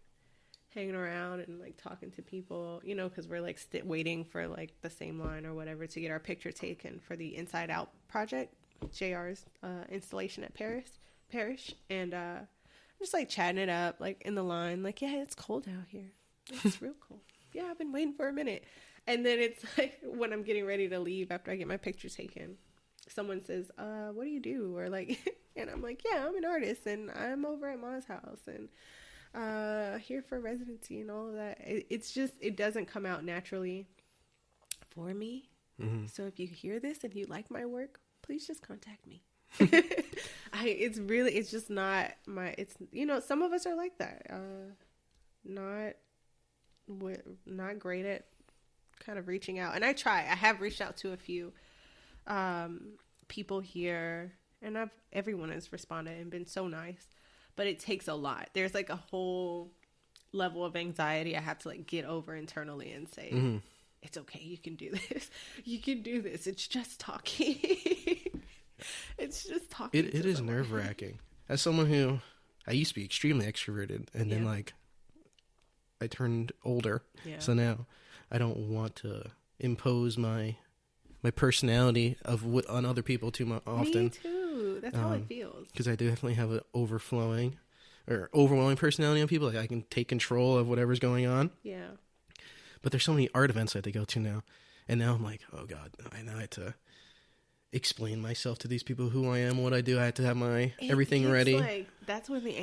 hanging around and like talking to people, cause we're like waiting for like the same line or whatever to get our picture taken for the Inside Out project, JR's installation at Parrish. And, just like chatting it up, like in the line, like, yeah, it's cold out here. It's real cold. Yeah, I've been waiting for a minute. And then it's like when I'm getting ready to leave after I get my picture taken, someone says, what do you do? Or like, and I'm like, yeah, I'm an artist and I'm over at Ma's house and here for residency and all of that. It's just, it doesn't come out naturally for me. Mm-hmm. So if you hear this and you like my work, please just contact me. It's just not my, some of us are like that. Not great at kind of reaching out. And I have reached out to a few, people here, and everyone has responded and been so nice, but it takes a lot. There's like a whole level of anxiety I have to like get over internally and say, it's okay. You can do this. You can do this. It's just talking. It's just talking. It is nerve-wracking. As someone who, I used to be extremely extroverted, and then like I turned older, so now I don't want to impose my personality on other people too often. Me too. That's how it feels. Because I definitely have an overwhelming personality on people. Like I can take control of whatever's going on. Yeah. But there's so many art events I have to go to now, and now I'm like, oh God, I have to. explain myself to these people, who I am, what I do. I had to have my everything ready. Like, that's when the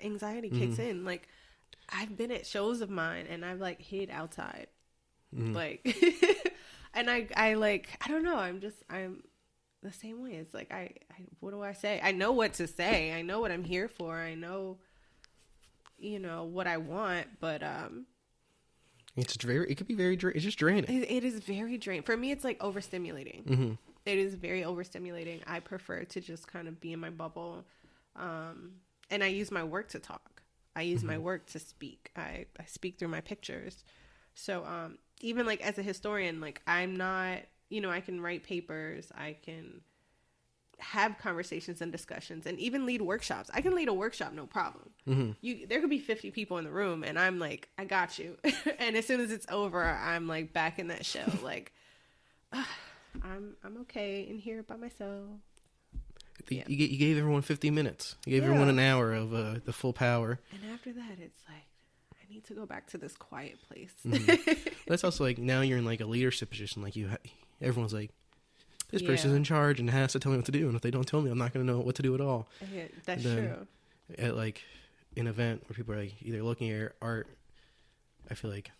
anxiety kicks in. Like, I've been at shows of mine and I've like hid outside. Like, and I like, I don't know. I'm the same way. It's like, I what do I say? I know what to say. I know what I'm here for. I know, you know, what I want, but, it could be very, it's just draining. It is very draining. For me, it's like overstimulating. It is very overstimulating. I prefer to just kind of be in my bubble. And I use my work to talk. I use my work to speak. I speak through my pictures. So, even like as a historian, like I'm not, you know, I can write papers. I can have conversations and discussions and even lead workshops. I can lead a workshop, no problem. There could be 50 people in the room and I'm like, I got you. And as soon as it's over, I'm like back in that shell. Like, I'm okay in here by myself. You gave everyone 50 minutes. You gave everyone an hour of the full power. And after that, it's like, I need to go back to this quiet place. That's also like, now you're in like a leadership position. Like everyone's like, this person's in charge and has to tell me what to do. And if they don't tell me, I'm not going to know what to do at all. Yeah, that's true. At like an event where people are like either looking at art, I feel like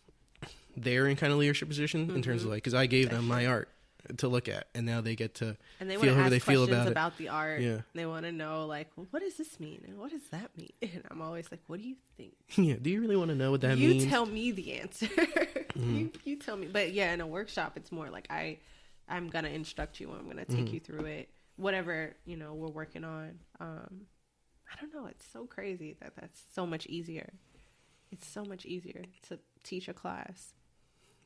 they're in kind of leadership position in terms of like, because I gave them my art to look at, and now they get to feel however they feel about the art. Yeah, they want to know like, well, what does this mean and what does that mean? And I'm always like, what do you think? Yeah, do you really want to know what that means? You tell me the answer. You tell me. But yeah, in a workshop, it's more like I'm gonna instruct you. I'm gonna take you through it. Whatever, you know, we're working on. I don't know. It's so crazy that's so much easier. It's so much easier to teach a class.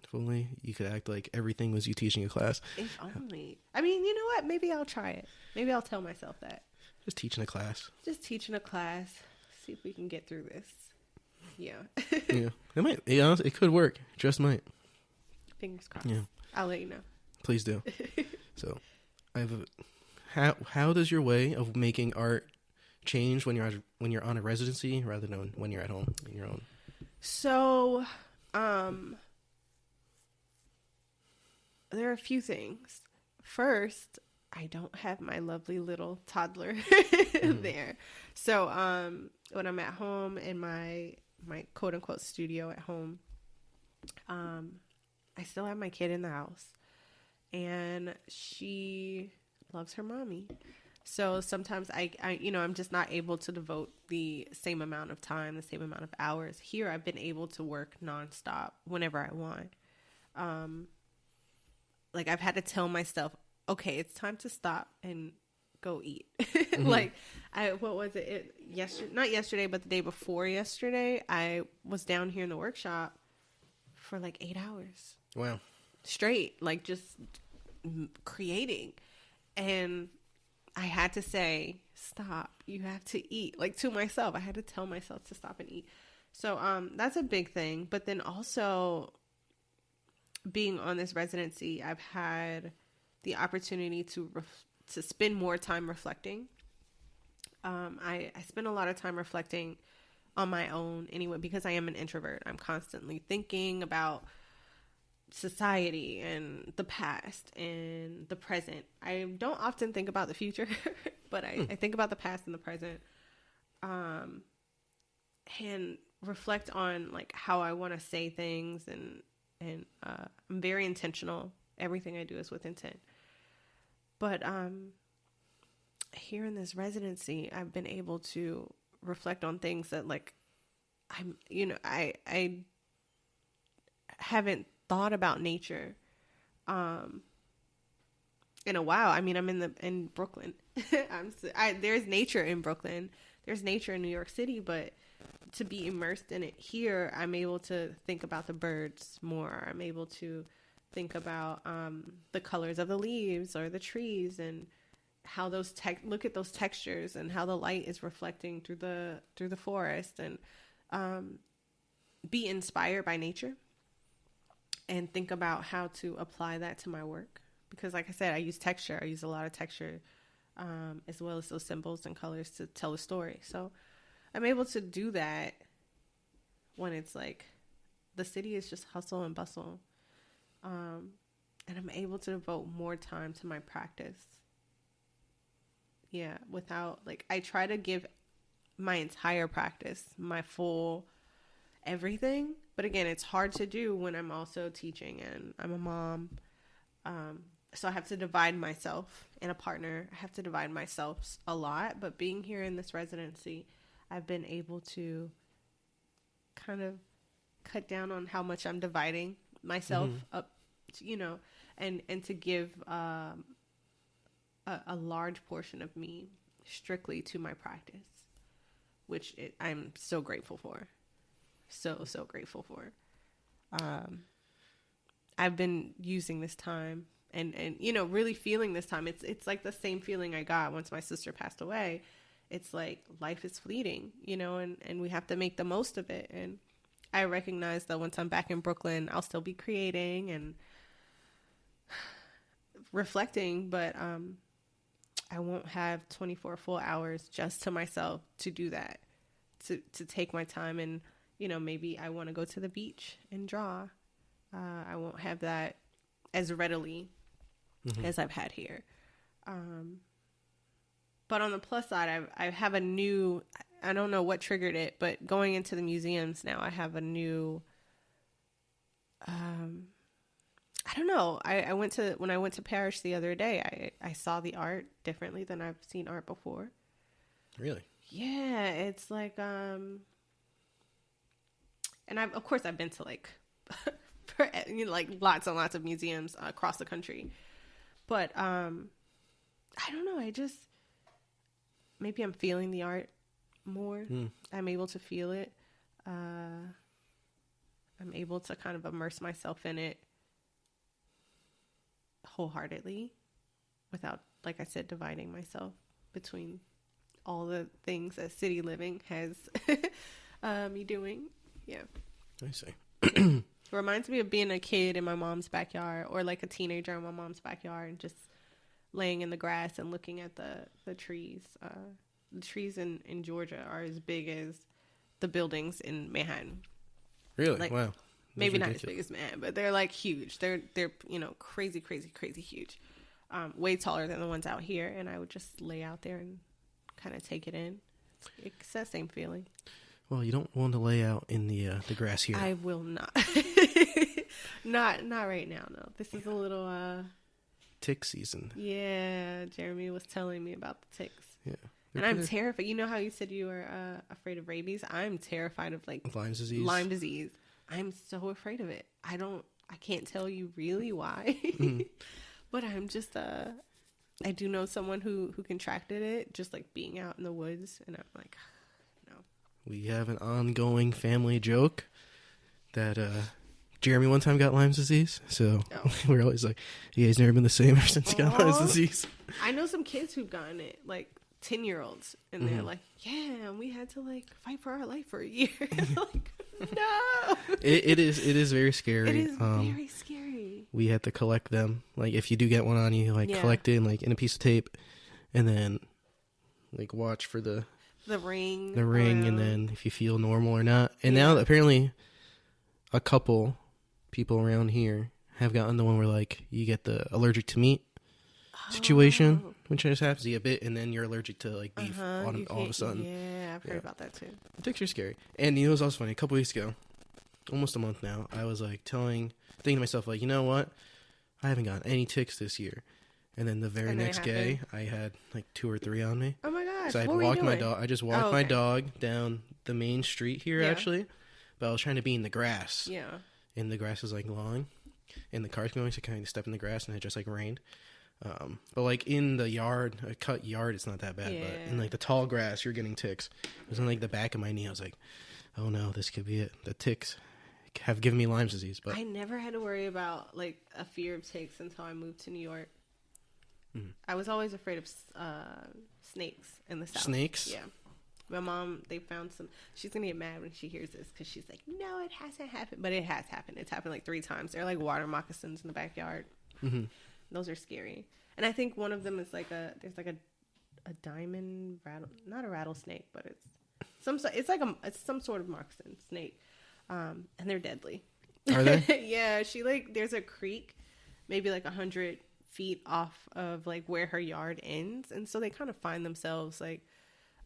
If only you could act like everything was you teaching a class. If only. I mean, you know what? Maybe I'll try it. Maybe I'll tell myself that. Just teaching a class. Just teaching a class. See if we can get through this. Yeah. Yeah. It might. It could work. Just might. Fingers crossed. Yeah. I'll let you know. Please do. So, how does your way of making art change when you're on a residency rather than when you're at home in your own? So, there are a few things. First, I don't have my lovely little toddler there. So, when I'm at home in my quote unquote studio at home, I still have my kid in the house and she loves her mommy. So sometimes I you know, I'm just not able to devote the same amount of time, the same amount of hours. Here, I've been able to work nonstop whenever I want. Like I've had to tell myself, okay, it's time to stop and go eat. Like what was it? Not yesterday, but the day before yesterday, I was down here in the workshop for like 8 hours. Wow. Straight, like just creating. And I had to say, stop, you have to eat. Like to myself, I had to tell myself to stop and eat. So that's a big thing. But then also being on this residency, I've had the opportunity to spend more time reflecting. I spend a lot of time reflecting on my own anyway, because I am an introvert. I'm constantly thinking about society and the past and the present. I don't often think about the future, but I think about the past and the present, and reflect on like how I want to say things, and I'm very intentional. Everything I do is with intent. But here in this residency, I've been able to reflect on things that like I haven't thought about nature in a while. I mean, I'm in Brooklyn. There's nature in Brooklyn. There's nature in New York City, but to be immersed in it here, I'm able to think about the birds more. I'm able to think about the colors of the leaves or the trees, and how those look at those textures and how the light is reflecting through the forest, and be inspired by nature and think about how to apply that to my work. Because like I said, I use texture. I use a lot of texture, as well as those symbols and colors to tell a story. So I'm able to do that when it's like the city is just hustle and bustle. And I'm able to devote more time to my practice Yeah. Without, like, I try to give my entire practice, my full everything. But again, it's hard to do when I'm also teaching and I'm a mom. So I have to divide myself and a partner. I have to divide myself a lot. But being here in this residency, I've been able to kind of cut down on how much I'm dividing myself up, you know, and to give a large portion of me strictly to my practice, which I'm so grateful for. So grateful for. I've been using this time and you know, really feeling this time. It's like the same feeling I got once my sister passed away. It's like life is fleeting, you know, and we have to make the most of it. And I recognize that once I'm back in Brooklyn, I'll still be creating and reflecting, but I won't have 24 full hours just to myself to do that, to take my time. And, you know, maybe I want to go to the beach and draw. I won't have that as readily as I've had here. But on the plus side, I have a new, I don't know what triggered it, but going into the museums now, I have a new, I don't know. When I went to Paris the other day, I saw the art differently than I've seen art before. Really? Yeah. It's like, and of course I've been to like, you know, like lots and lots of museums across the country, but, I don't know. Maybe I'm feeling the art more. I'm able to feel it. I'm able to kind of immerse myself in it wholeheartedly without, like I said, dividing myself between all the things that city living has me doing. Yeah. I see. It reminds me of being a kid in my mom's backyard, or like a teenager in my mom's backyard, and just laying in the grass and looking at the trees. The trees in Georgia are as big as the buildings in Manhattan. Really? Like, wow. Maybe not as big as Manhattan, but they're like huge. They're you know, crazy huge. Way taller than the ones out here. And I would just lay out there and kind of take it in. It's that same feeling. Well, you don't want to lay out in the grass here. I will not. not right now. No, this is a little tick season. Yeah, Jeremy was telling me about the ticks. Yeah, and I'm terrified. You know how you said you were afraid of rabies? I'm terrified of like Lyme disease. Lyme disease. I'm so afraid of it. I can't tell you really why, but I'm just I do know someone who contracted it, just like being out in the woods, and I'm like, no. We have an ongoing family joke that Jeremy one time got Lyme disease, so we're always like, you guys never been the same ever since he got Lyme disease. I know some kids who've gotten it, like 10-year-olds, and they're like, yeah, and we had to like fight for our life for a year. Like, no. It is very scary. It is very scary. We had to collect them. Like, if you do get one on you, like collect it like in a piece of tape, and then like watch for the ring, and then if you feel normal or not. And now apparently a couple people around here have gotten the one where like you get the allergic to meat situation, which just happens. You get bit and then you're allergic to like beef all of a sudden. Yeah, I've heard about that too. The ticks are scary. And you know what's also funny? A couple weeks ago, almost a month now, I was like thinking to myself, like, you know what? I haven't gotten any ticks this year. And then the very next day, I had like 2 or 3 on me. Oh my gosh! So I walked my dog. I just walked my dog down the main street here, actually. But I was trying to be in the grass. Yeah. And the grass is like long, and the car's going, so I kind of step in the grass, and it just like rained. But like in the yard, a cut yard, it's not that bad. Yeah. But in like the tall grass, you're getting ticks. It was on like the back of my knee. I was like, oh no, this could be it. The ticks have given me Lyme disease. But I never had to worry about like a fear of ticks until I moved to New York. I was always afraid of snakes in the South. Snakes? Yeah. My mom, they found some. She's going to get mad when she hears this because she's like, no, it hasn't happened. But it has happened. It's happened like 3 times. They're like water moccasins in the backyard. Those are scary. And I think one of them is like there's like a diamond rattle, not a rattlesnake, but it's some sort of moccasin snake. And they're deadly. Are they? Yeah. There's a creek, maybe like 100 feet off of like where her yard ends, and so they kind of find themselves like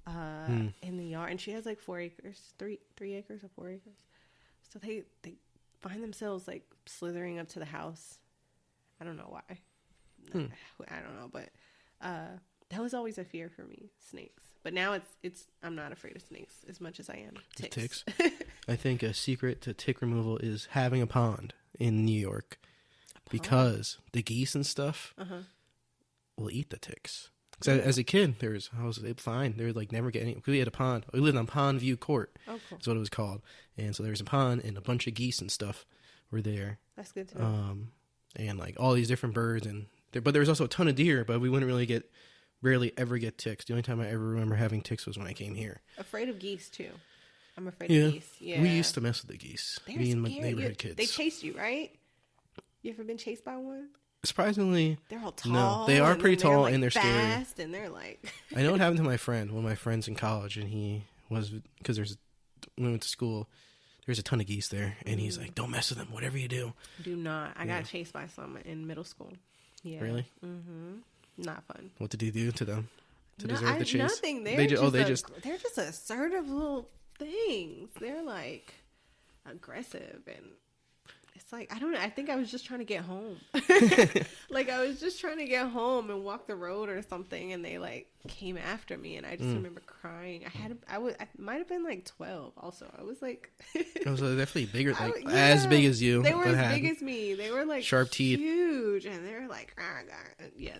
in the yard. And she has like 4 acres, 3 acres or 4 acres. So they find themselves like slithering up to the house. I don't know why. I don't know, but that was always a fear for me, snakes. But now it's I'm not afraid of snakes as much as I am ticks. I think a secret to tick removal is having a pond in New York, because the geese and stuff will eat the ticks. Because as a kid, I was fine. They would like never get any. We had a pond. We lived on Pond View Court. Oh, cool. That's what it was called. And so there was a pond, and a bunch of geese and stuff were there. That's good to know. And like all these different birds, but there was also a ton of deer. But we wouldn't rarely ever get ticks. The only time I ever remember having ticks was when I came here. Afraid of geese too. I'm afraid of geese. Yeah, we used to mess with the geese. Me and my neighborhood kids. They chased you, right? You ever been chased by one? Surprisingly, they're all tall. No, they are pretty tall, like, and they're fast, scary. And they're like. I know what happened to my friend. One of my friends in college, and he was because we went to school. There's a ton of geese there, and he's like, "Don't mess with them. Whatever you do, do not." I got chased by some in middle school. Yeah. Really? Mm-hmm. Not fun. What did he do to them to deserve the chase? Nothing. They're just assertive little things. They're like aggressive, and it's like I don't know. I think I was just trying to get home. Like I was just trying to get home and walk the road or something, and they like came after me, and I just remember crying. I might have been like 12. Also, I was like, I was definitely bigger, as big as you. They were as big as me. They were like sharp teeth, huge, and they were like, yeah.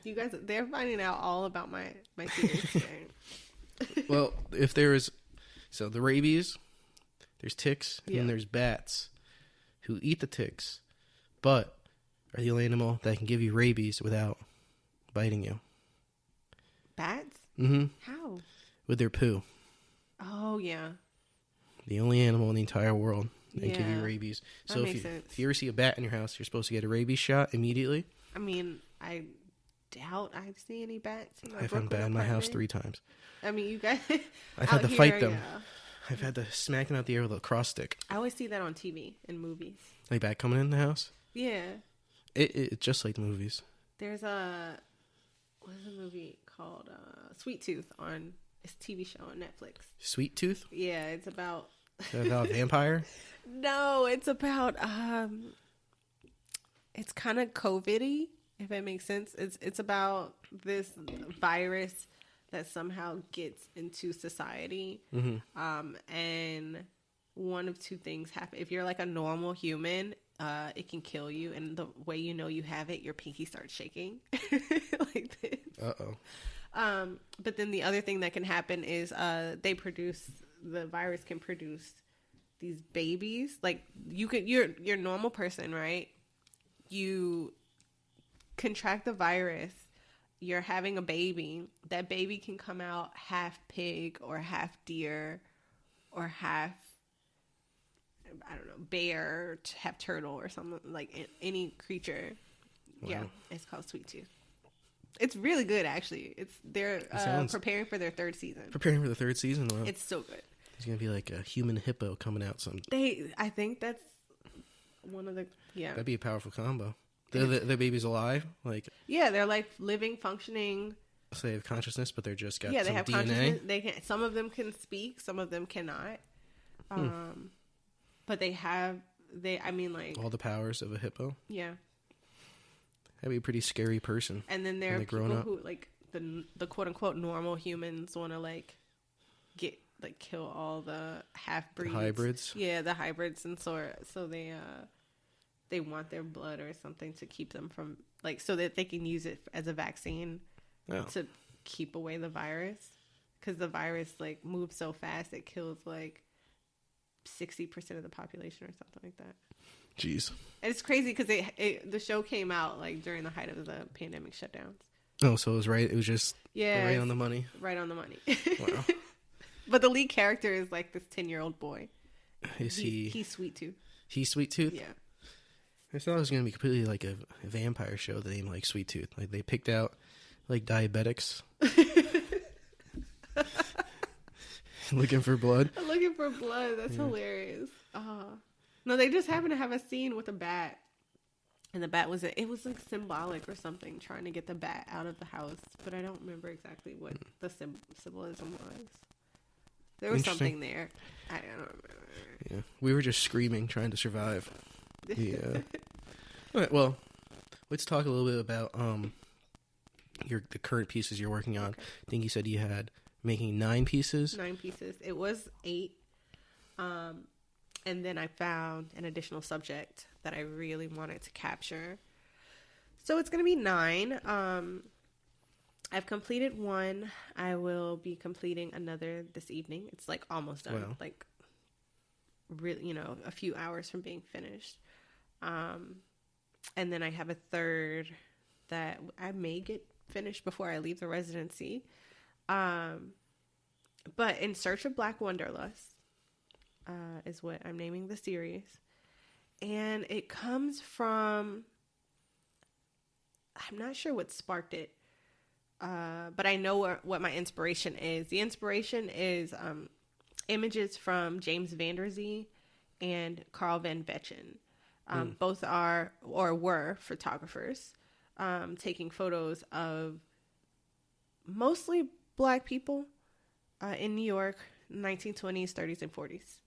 You guys, they're finding out all about my secrets. Well, if there is, so the rabies, there's ticks, and there's bats who eat the ticks, but are the only animal that can give you rabies without biting you. Bats? Mm-hmm. How? With their poo. Oh, yeah. The only animal in the entire world that can give you rabies. So if you ever see a bat in your house, you're supposed to get a rabies shot immediately. I mean, I doubt I see any bats in my I've had a bat in my house 3 times. I mean, you guys... I've had to fight them. Yeah. I've had to smack them out the air with a cross stick. I always see that on TV and movies. Like bat coming in the house? Yeah. It's just like the movies. There's a movie called Sweet Tooth on it's a TV show on Netflix. Sweet Tooth? Yeah, it's about about a vampire? No, it's about it's kind of COVID-y, if it makes sense. It's about this virus that somehow gets into society. And one of 2 things happen. If you're like a normal human, it can kill you, and the way you know you have it, your pinky starts shaking like this. But then the other thing that can happen is the virus can produce these babies. Like you're a normal person, right? You contract the virus, you're having a baby. That baby can come out half pig or half deer or half, I don't know, bear, half turtle or something, like any creature. Wow. Yeah, it's called Sweet Tooth. It's really good, actually. They're preparing for their 3rd season. Preparing for the 3rd season? Wow. It's so good. It's going to be like a human hippo coming out someday. I think that's one of the, That'd be a powerful combo. The baby's alive? Yeah, they're like living, functioning. So they have consciousness, but they're just got they some have DNA. Consciousness. Some of them can speak, some of them cannot. But all the powers of a hippo. Yeah. That'd be a pretty scary person. And then there are people who like the quote unquote normal humans want to kill all the half breeds, hybrids. Yeah, the hybrids, and so they want their blood or something to keep them from so that they can use it as a vaccine to keep away the virus, because the virus moves so fast it kills 60% of the population or something like that. Jeez. And it's crazy because the show came out during the height of the pandemic shutdowns. Oh, so it was right. It was just right on the money. Right on the money. Wow. But the lead character is this 10-year-old boy. Is he's Sweet Tooth. He's Sweet Tooth? Yeah. I thought it was going to be completely like a vampire show that named Sweet Tooth. They picked out diabetics. Looking for blood. Looking for blood. That's hilarious. No, they just happen to have a scene with a bat. And the bat it was like symbolic or something, trying to get the bat out of the house. But I don't remember exactly what the symbolism was. There was something there. I don't remember. Yeah, we were just screaming, trying to survive. Yeah. All right, well, let's talk a little bit about the current pieces you're working on. Okay. I think you said you had making 9 pieces. 9 pieces. It was 8. And then I found an additional subject that I really wanted to capture. So it's going to be 9. I've completed 1. I will be completing another this evening. It's like almost done. Wow. Like really, a few hours from being finished. And then I have a 3rd that I may get finished before I leave the residency. But In Search of Black Wanderlust is what I'm naming the series. And it comes from, I'm not sure what sparked it, but I know what my inspiration is. The inspiration is images from James Van Der Zee and Carl Van Vechten. Both are or were photographers, taking photos of mostly Black people in New York, 1920s, 30s, and 40s.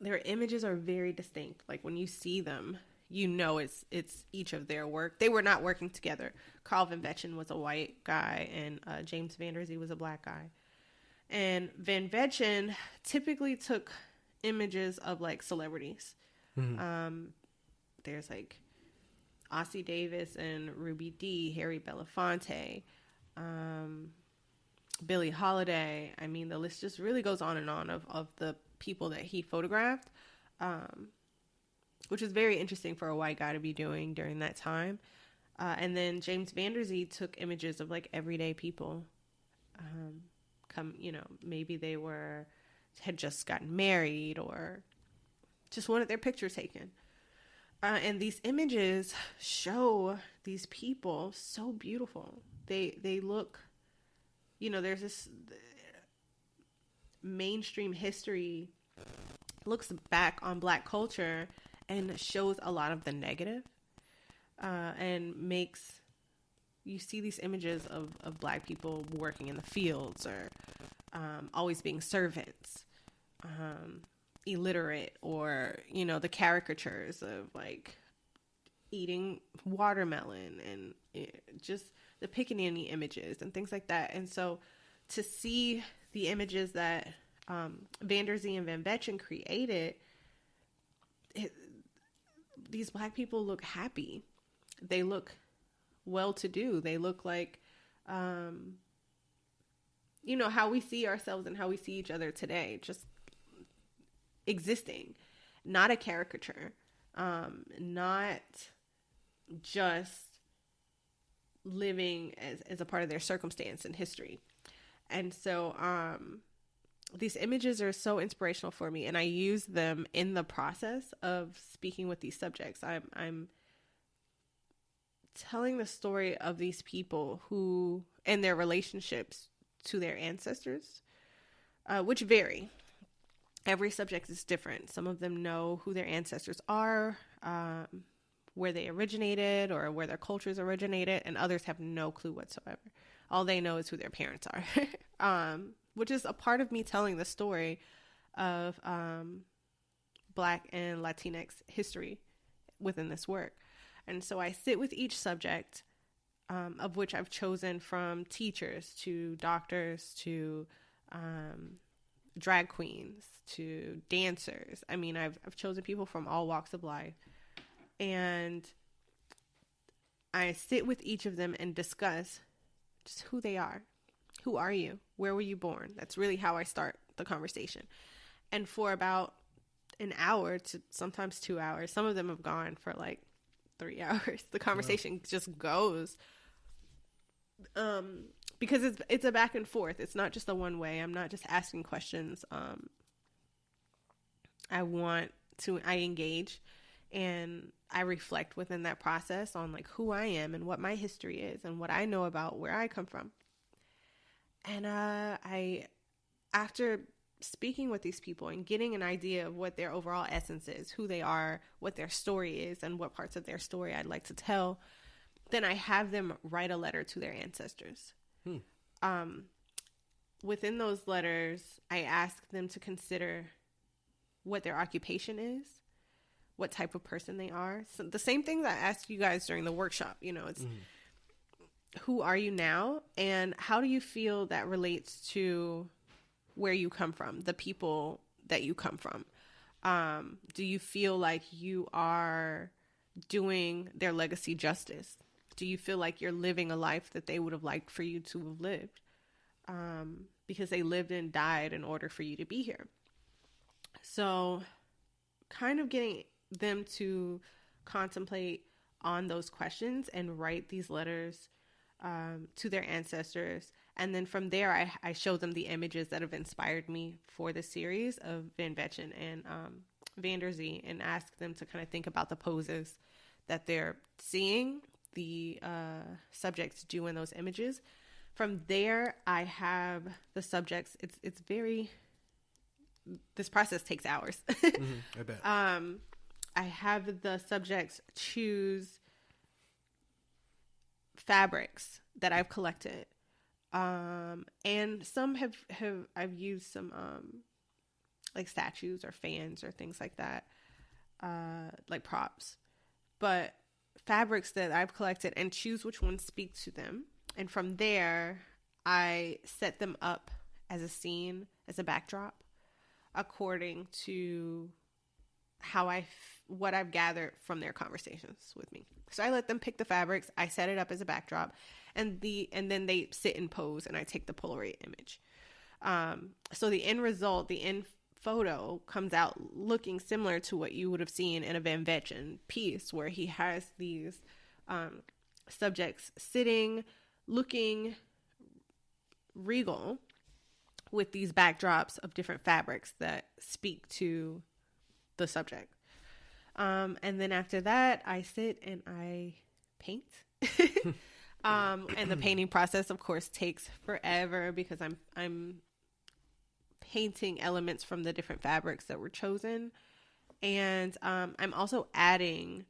Their images are very distinct. Like when you see them, it's each of their work. They were not working together. Carl Van Vechten was a white guy, and James Van Der Zee was a Black guy. And Van Vechten typically took images of like celebrities. Mm-hmm. There's like Ossie Davis and Ruby Dee, Harry Belafonte, Billie Holiday. I mean, the list just really goes on and on of the people that he photographed, which is very interesting for a white guy to be doing during that time. And then James Van Der Zee took images of like everyday people. Maybe they had just gotten married or just wanted their picture taken. And these images show these people so beautiful. They look, there's this mainstream history looks back on Black culture and shows a lot of the negative, and makes you see these images of Black people working in the fields or always being servants, illiterate, or the caricatures of like eating watermelon and just the pickaninny images and things like that. And so to see the images that Van Der Zee and Van Vechten created, these Black people look happy. They look well-to-do. They look like, how we see ourselves and how we see each other today, just existing, not a caricature, not just living as a part of their circumstance and history. And so these images are so inspirational for me, and I use them in the process of speaking with these subjects. I'm telling the story of these people who and their relationships to their ancestors, which vary. Every subject is different. Some of them know who their ancestors are, where they originated or where their cultures originated, and others have no clue whatsoever. All they know is who their parents are, which is a part of me telling the story of Black and Latinx history within this work. And so I sit with each subject, of which I've chosen from teachers to doctors to drag queens to dancers. I mean, I've chosen people from all walks of life. And I sit with each of them and discuss just who they are. Who are you? Where were you born? That's really how I start the conversation. And for about an hour to sometimes 2 hours, some of them have gone for like 3 hours. The conversation just goes. Because it's a back and forth. It's not just a one way. I'm not just asking questions. I engage and I reflect within that process on like who I am and what my history is and what I know about where I come from. And after speaking with these people and getting an idea of what their overall essence is, who they are, what their story is, and what parts of their story I'd like to tell, then I have them write a letter to their ancestors. Within those letters, I ask them to consider what their occupation is, what type of person they are. So the same things I asked you guys during the workshop, you know, it's who are you now, and how do you feel that relates to where you come from, the people that you come from? Do you feel like you are doing their legacy justice? Do you feel like you're living a life that they would have liked for you to have lived? Because they lived and died in order for you to be here. So kind of getting them to contemplate on those questions and write these letters to their ancestors. And then from there, I show them the images that have inspired me for the series of Van Vechten and Van der Zee, and ask them to kind of think about the poses that they're seeing the subjects do in those images. From there, I have the subjects. It's very, this process takes hours. I bet. I have the subjects choose fabrics that I've collected. And some have I've used some like statues or fans or things like that, like props. But fabrics that I've collected, and choose which ones speak to them. And from there, I set them up as a scene, as a backdrop, according to what I've gathered from their conversations with me. So I let them pick the fabrics. I set it up as a backdrop, and then they sit and pose, and I take the Polaroid image. So the end result, the end photo, comes out looking similar to what you would have seen in a Van Vechten piece, where he has these subjects sitting, looking regal, with these backdrops of different fabrics that speak to the subject. And then after that, I sit and I paint. And the painting process, of course, takes forever, because I'm painting elements from the different fabrics that were chosen. And I'm also adding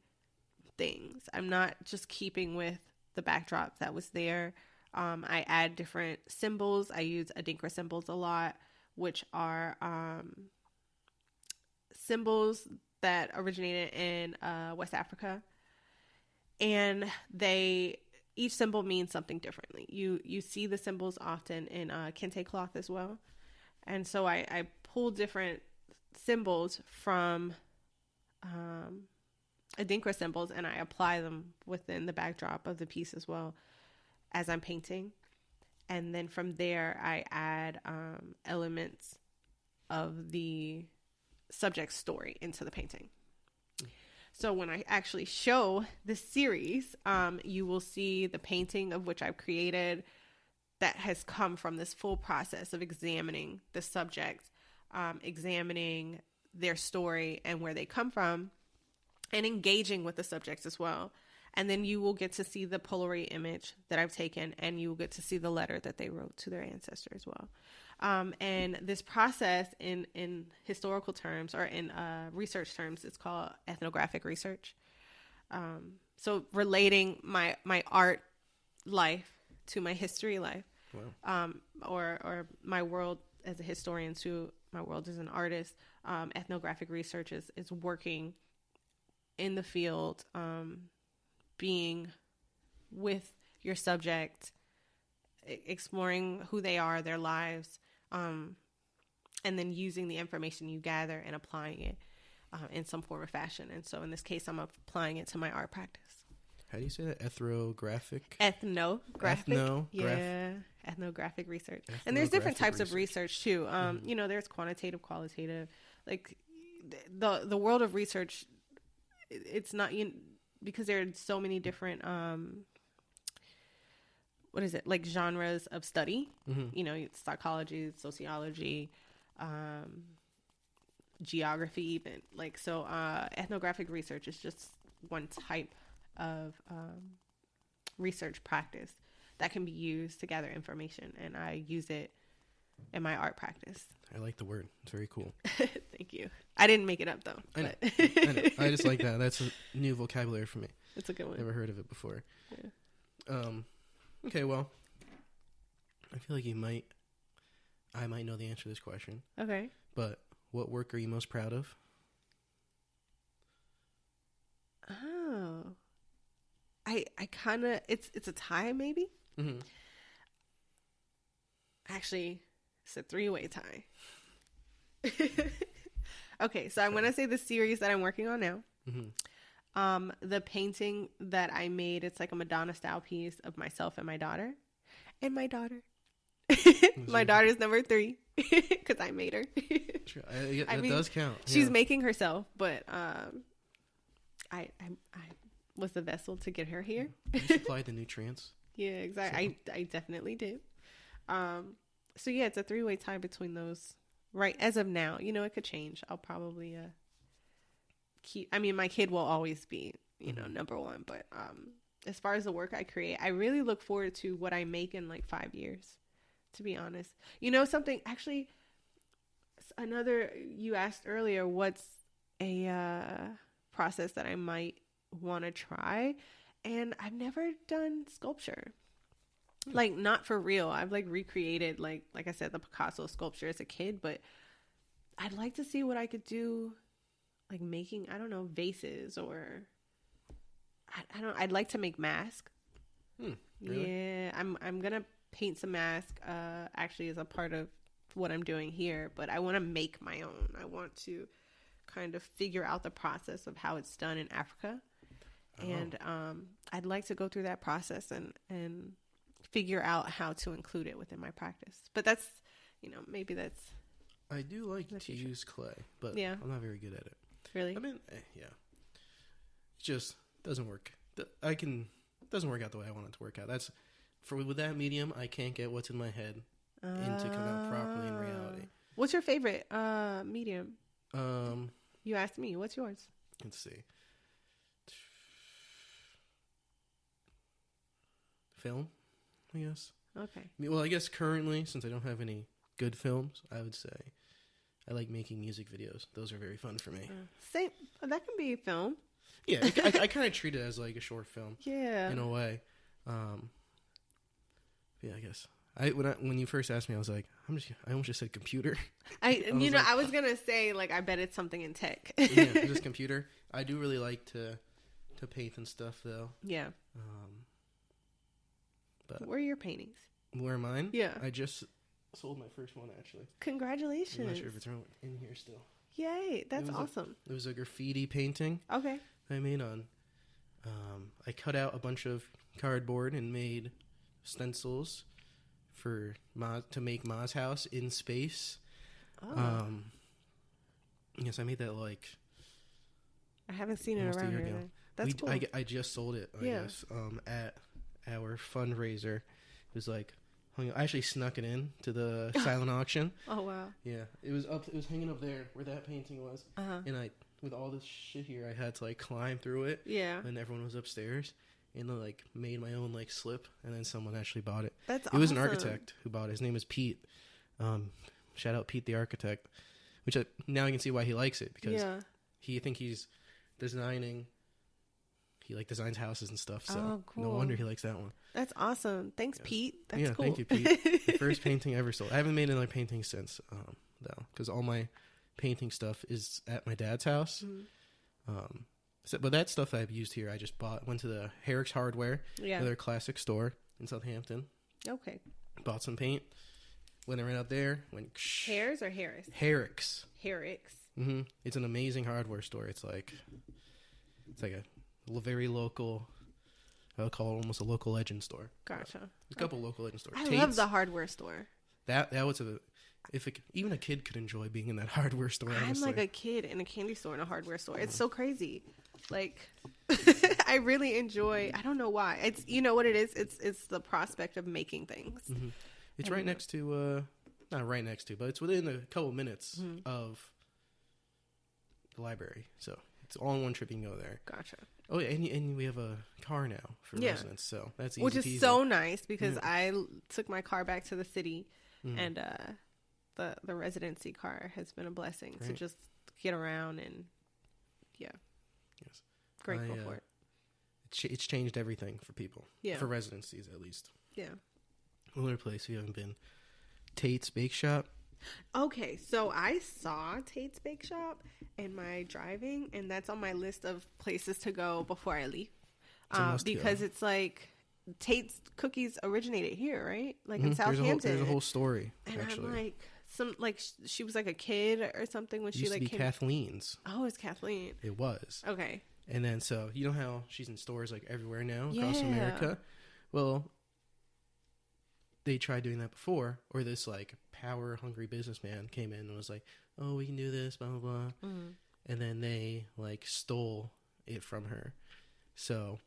things. I'm not just keeping with the backdrop that was there. I add different symbols. I use Adinkra symbols a lot, which are symbols that originated in West Africa. And each symbol means something differently. You see the symbols often in kente cloth as well. And so I pull different symbols from Adinkra symbols, and I apply them within the backdrop of the piece as well as I'm painting. And then from there, I add elements of the subject's story into the painting. So when I actually show the series, you will see the painting of which I've created that has come from this full process of examining the subject, examining their story and where they come from, and engaging with the subjects as well. And then you will get to see the Polaroid image that I've taken, and you will get to see the letter that they wrote to their ancestor as well. And this process in historical terms, or in research terms, it's called ethnographic research. So relating my art life to my history life. Wow. Or my world as a historian to my world as an artist. Ethnographic research is working in the field, being with your subject, exploring who they are, their lives, and then using the information you gather and applying it in some form or fashion. And so in this case, I'm applying it to my art practice. How do you say that? Ethnographic? Ethnographic. Yeah, ethnographic research. And there's different types of research too. You know, there's quantitative, qualitative. Like the world of research, it's not, because there are so many different like genres of study. You know, psychology, sociology, geography, even. Like, so ethnographic research is just one type of research practice that can be used to gather information, and I use it in my art practice. I like the word. It's very cool. Thank you. I didn't make it up though. I know. I just like that. That's a new vocabulary for me. It's a good one. Never heard of it before. Yeah. Okay, well, I feel like I might know the answer to this question. Okay. But what work are you most proud of? Oh. I kind of, it's a tie maybe. Mm-hmm. Actually, it's a 3-way tie. Okay, so I'm going to say the series that I'm working on now. Mm-hmm. The painting that I made, it's like a Madonna style piece of myself and my daughter. And my daughter. My daughter's number 3 because I made her. Sure. That does count. She's making herself, but I was the vessel to get her here. You supplied the nutrients. Yeah, exactly. I definitely did. So yeah, it's a 3-way tie between those. Right as of now, it could change. I'll probably keep. I mean, my kid will always be, number 1. But as far as the work I create, I really look forward to what I make in like 5 years. To be honest, something actually. Another you asked earlier, what's a process that I might want to try, and I've never done sculpture. Like, not for real. I've like recreated like I said, the Picasso sculpture as a kid, but I'd like to see what I could do, like making, I don't know, vases, or I'd like to make masks. Really? Yeah, I'm gonna paint some masks actually as a part of what I'm doing here, but I want to make my own. I want to kind of figure out the process of how it's done in Africa. And I'd like to go through that process and figure out how to include it within my practice. But that's, maybe that's... I do like to use clay, but yeah. I'm not very good at it. Really? I mean, yeah. It just doesn't work. It doesn't work out the way I want it to work out. With that medium, I can't get what's in my head to come out properly in reality. What's your favorite medium? Um, You asked me. What's yours? Let's see. Film, I guess. Okay. Well, I guess currently, since I don't have any good films, I would say I like making music videos. Those are very fun for me. Same. That can be a film. Yeah, I kind of treat it as like a short film. Yeah. In a way. Yeah, I guess. When you first asked me, I was like, I almost just said computer. I was gonna say, like, I bet it's something in tech. Yeah, just computer. I do really like to paint and stuff, though. Yeah. But where are your paintings? Where are mine? Yeah. I just sold my first one, actually. Congratulations. I'm not sure if it's in here still. Yay, that's awesome. It was a graffiti painting. Okay. I made on. I cut out a bunch of cardboard and made stencils to make Ma's house in space. Oh. Yes, I made that like. I haven't seen it around here. That's cool. I just sold it. I guess at our fundraiser. It was like I actually snuck it in to the silent auction. Oh wow. Yeah, it was hanging up there where that painting was. And with all this shit here, I had to like climb through it. Yeah. And everyone was upstairs. And I like made my own like slip, and then someone actually bought it. That's awesome. It was an architect who bought it. His name is Pete. Shout out Pete the architect. Which now I can see why he likes it, because he's designing. He like designs houses and stuff, so cool. No wonder he likes that one. That's awesome. Thanks, Pete. That's cool. Thank you, Pete. The first painting I ever sold. I haven't made another painting since, though, because all my painting stuff is at my dad's house. Mm-hmm. But that stuff I've used here, I just went to the Herrick's Hardware, another classic store in Southampton. Okay. Bought some paint. When I ran up there, Hares or Harris? Herrick's. Herrick's. Mm-hmm. It's an amazing hardware store. It's like a very local. I would call it almost a local legend store. Gotcha. A couple local legend stores. I love the hardware store. That was even a kid could enjoy being in that hardware store. I'm like a kid in a candy store and a hardware store. It's so crazy. Like, I really enjoy. I don't know why. It's what it is. It's the prospect of making things. Mm-hmm. It's right next to, not right next to, but it's within a couple minutes of the library. So it's all in one trip. You can go there. Gotcha. Oh yeah, and we have a car now for residents, so that's easy. Which is so nice because I took my car back to the city and the residency car has been a blessing to just get around and yes, grateful for it. It's changed everything for people. Yeah, for residencies at least. Yeah. Another place you haven't been, Tate's Bake Shop. Okay, so I saw Tate's Bake Shop in my driving, and that's on my list of places to go before I leave. Because it's like Tate's cookies originated here, right? Like in Southampton. There's a whole story. And actually. I'm like, she was like a kid or something when she like came. Kathleen's. Oh, it's Kathleen. It was. Okay. And then so you know how she's in stores like everywhere now across America. Well, they tried doing that before, or this like power hungry businessman came in and was like, "Oh, we can do this, blah blah blah," and then they like stole it from her. So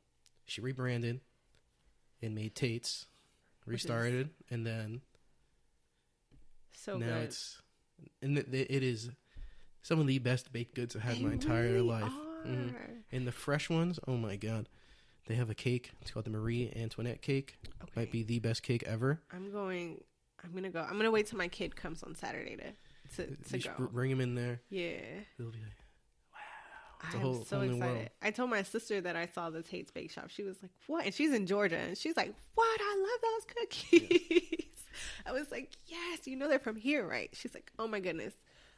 she rebranded and made Tate's, restarted, and then so now good. it is some of the best baked goods I've had in my entire life. And the fresh ones, oh my god. They have a cake. It's called the Marie Antoinette cake. Okay. Might be the best cake ever. I'm gonna go. I'm gonna wait till my kid comes on Saturday to go. Bring him in there. Yeah. They'll be like, wow. I'm so excited. World. I told my sister that I saw the Tate's Bake Shop. She was like, "What?" And she's in Georgia, and she's like, "What? I love those cookies." I was like, "Yes, you know they're from here, right?" She's like, "Oh my goodness."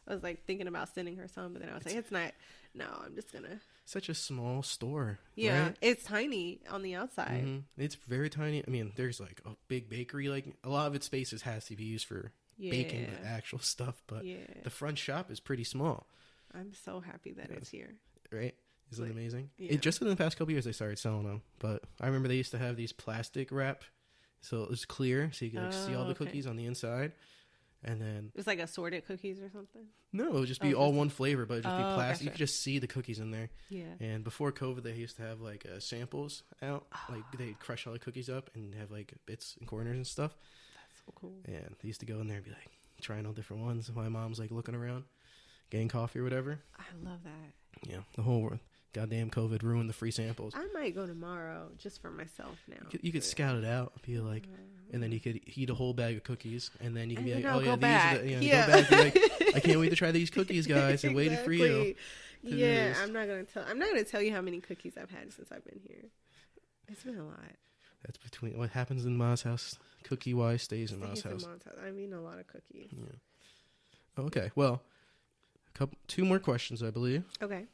I was like thinking about sending her some, but then I was like, "It's not. No, I'm just gonna." Such a small store. Yeah, right? It's tiny on the outside. It's very tiny. I mean, there's like a big bakery. Like a lot of its spaces has to be used for baking the actual stuff, but the front shop is pretty small. I'm so happy that it's here. Right? Isn't it amazing? Yeah. Just in the past couple years, they started selling them. But I remember they used to have these plastic wrap, so it was clear, so you could see all the cookies on the inside. And then it was like assorted cookies or something. No, it would just be all one flavor, but it'd just be plastic. Gotcha. You could just see the cookies in there. Yeah. And before COVID, they used to have like samples out. Like they'd crush all the cookies up and have like bits and corners and stuff. That's so cool. And they used to go in there and be like trying all different ones. My mom's like looking around, getting coffee or whatever. I love that. Yeah, the whole world. Goddamn COVID ruined the free samples. I might go tomorrow just for myself now. You could scout it out, be like, and then you could eat a whole bag of cookies, and then you can be like, oh yeah, these are the, go back. Be like, I can't wait to try these cookies, guys, and waiting for you. Yeah, I'm not gonna tell you how many cookies I've had since I've been here. It's been a lot. That's between what happens in Ma's house, cookie wise, stays in Ma's house. I mean, a lot of cookies. Yeah. Okay. Well, two more questions, I believe. Okay.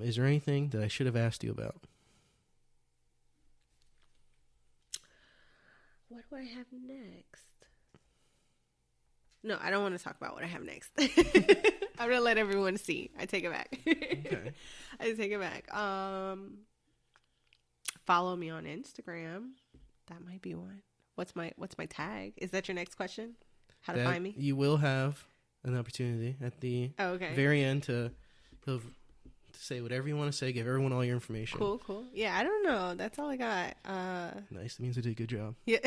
Is there anything that I should have asked you about? What do I have next? No, I don't want to talk about what I have next. I'm going to let everyone see. I take it back. Okay. I take it back. Follow me on Instagram. That might be one. What's my tag? Is that your next question? How to find me? You will have an opportunity at the very end to say whatever you want to say, give everyone all your information. Cool. Yeah, I don't know. That's all I got. Nice. That means I did a good job. Yeah.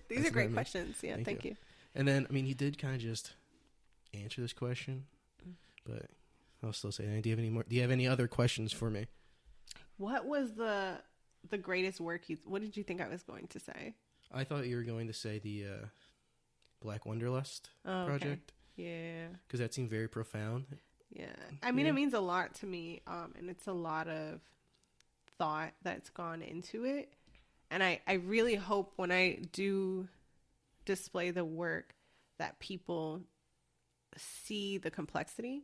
These are great questions. Yeah, thank you. And then, I mean, you did kind of just answer this question, but I'll still say, do you have any other questions for me? What was the greatest work what did you think I was going to say? I thought you were going to say the Black Wanderlust project. Yeah. Because that seemed very profound. Yeah. I mean, it means a lot to me, and it's a lot of thought that's gone into it. And I really hope when I do display the work that people see the complexity,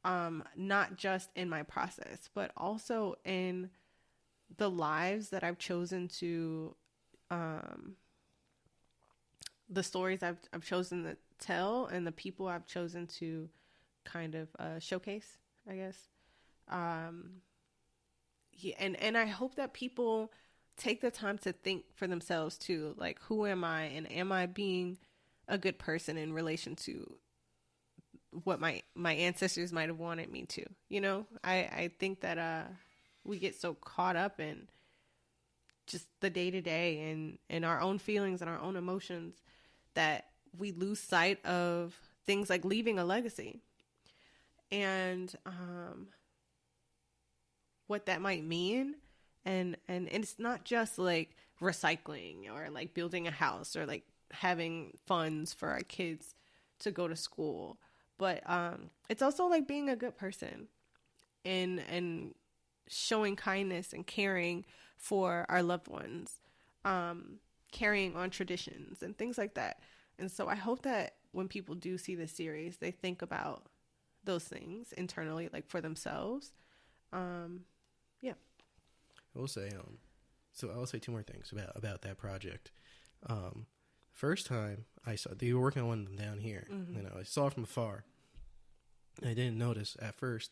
not just in my process, but also in the lives that I've chosen to, the stories I've chosen to tell, and the people I've chosen to kind of showcase, I guess. And I hope that people take the time to think for themselves too, like, who am I, and am I being a good person in relation to what my ancestors might have wanted me to, you know? I think that we get so caught up in just the day-to-day and our own feelings and our own emotions that we lose sight of things like leaving a legacy and what that might mean. And it's not just like recycling or like building a house or like having funds for our kids' to go to school, but it's also like being a good person and showing kindness and caring for our loved ones, carrying on traditions and things like that. And so I hope that when people do see this series, they think about those things internally, like for themselves. Yeah. I will say, so I'll say two more things about that project. First time I saw, they were working on one of them down here. You know, I saw it from afar. I didn't notice at first,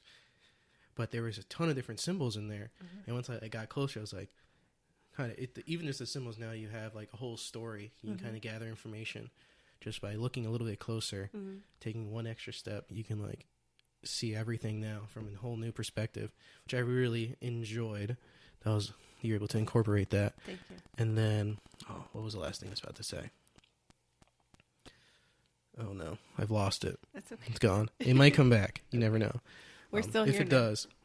but there was a ton of different symbols in there. And once I got closer, I was like, kind of, even just the symbols now, you have like a whole story. You can kind of gather information just by looking a little bit closer, taking one extra step. You can like see everything now from a whole new perspective, which I really enjoyed. You were able to incorporate that. Thank you. And then, what was the last thing I was about to say? Oh no, I've lost it. That's okay. It's gone. It might come back. You never know. We're still here.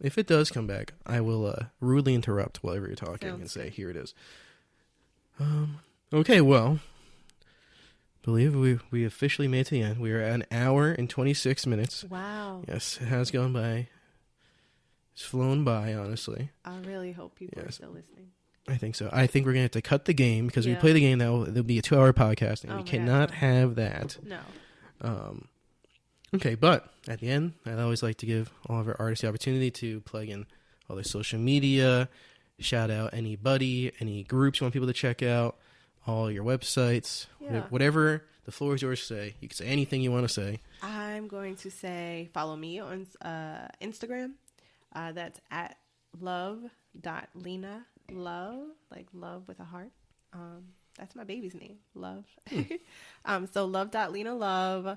If it does come back, I will rudely interrupt whatever you're talking and say, "Here it is." Okay, well, believe we officially made it to the end. We are at an hour and 26 minutes. Wow. Yes, it has gone by. It's flown by, honestly. I really hope people are still listening. I think so. I think we're going to have to cut the game because we play the game now. There'll be a 2-hour podcast, and we cannot have that. No. Okay, but at the end, I'd always like to give all of our artists the opportunity to plug in all their social media, shout out anybody, any groups you want people to check out, all your websites, whatever. The floor is yours to say. You can say anything you want to say. I'm going to say follow me on Instagram. That's at love.lena. Love, like love with a heart. That's my baby's name, Love. So love.lena.love.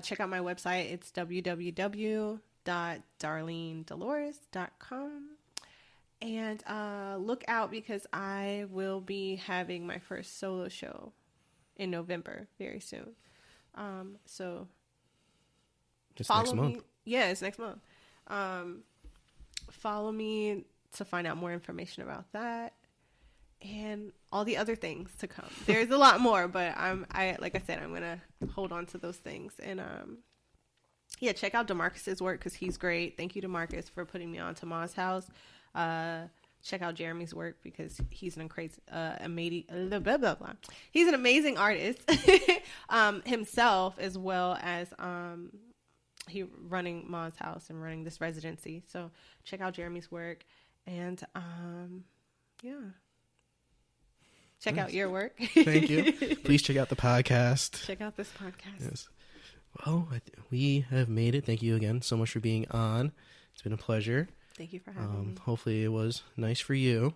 Check out my website. It's www.darlenedeloris.com. And look out because I will be having my first solo show in November very soon. So it's next month. Yeah, it's next month. Follow me to find out more information about that and all the other things to come. There's a lot more, but like I said, I'm gonna hold on to those things. And check out DeMarcus's work because he's great. Thank you, DeMarcus, for putting me on to Ma's house. Check out Jeremy's work because he's he's an amazing artist himself, as well as he running Ma's house and running this residency. So check out Jeremy's work. And, check out your work. Thank you. Please check out the podcast. Check out this podcast. Yes. Well, we have made it. Thank you again so much for being on. It's been a pleasure. Thank you for having me. Hopefully it was nice for you.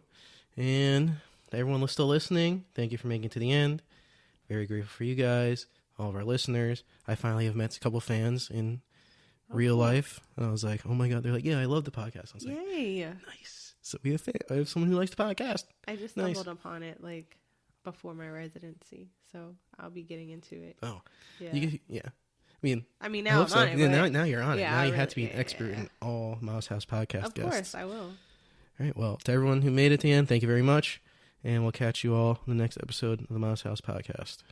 And everyone still listening, thank you for making it to the end. Very grateful for you guys, all of our listeners. I finally have met a couple fans in real life. And I was like, oh my God. They're like, yeah, I love the podcast. I was like, yay. Nice. So I have someone who likes the podcast. I just stumbled upon it like before my residency, so I'll be getting into it. Oh, yeah. I mean, now I'm on it. Yeah, now you're on it. Now you have to be an expert in Yeah. all Mouse House podcast guests. Of course, I will. All right. Well, to everyone who made it to the end, thank you very much, and we'll catch you all in the next episode of the Mouse House podcast.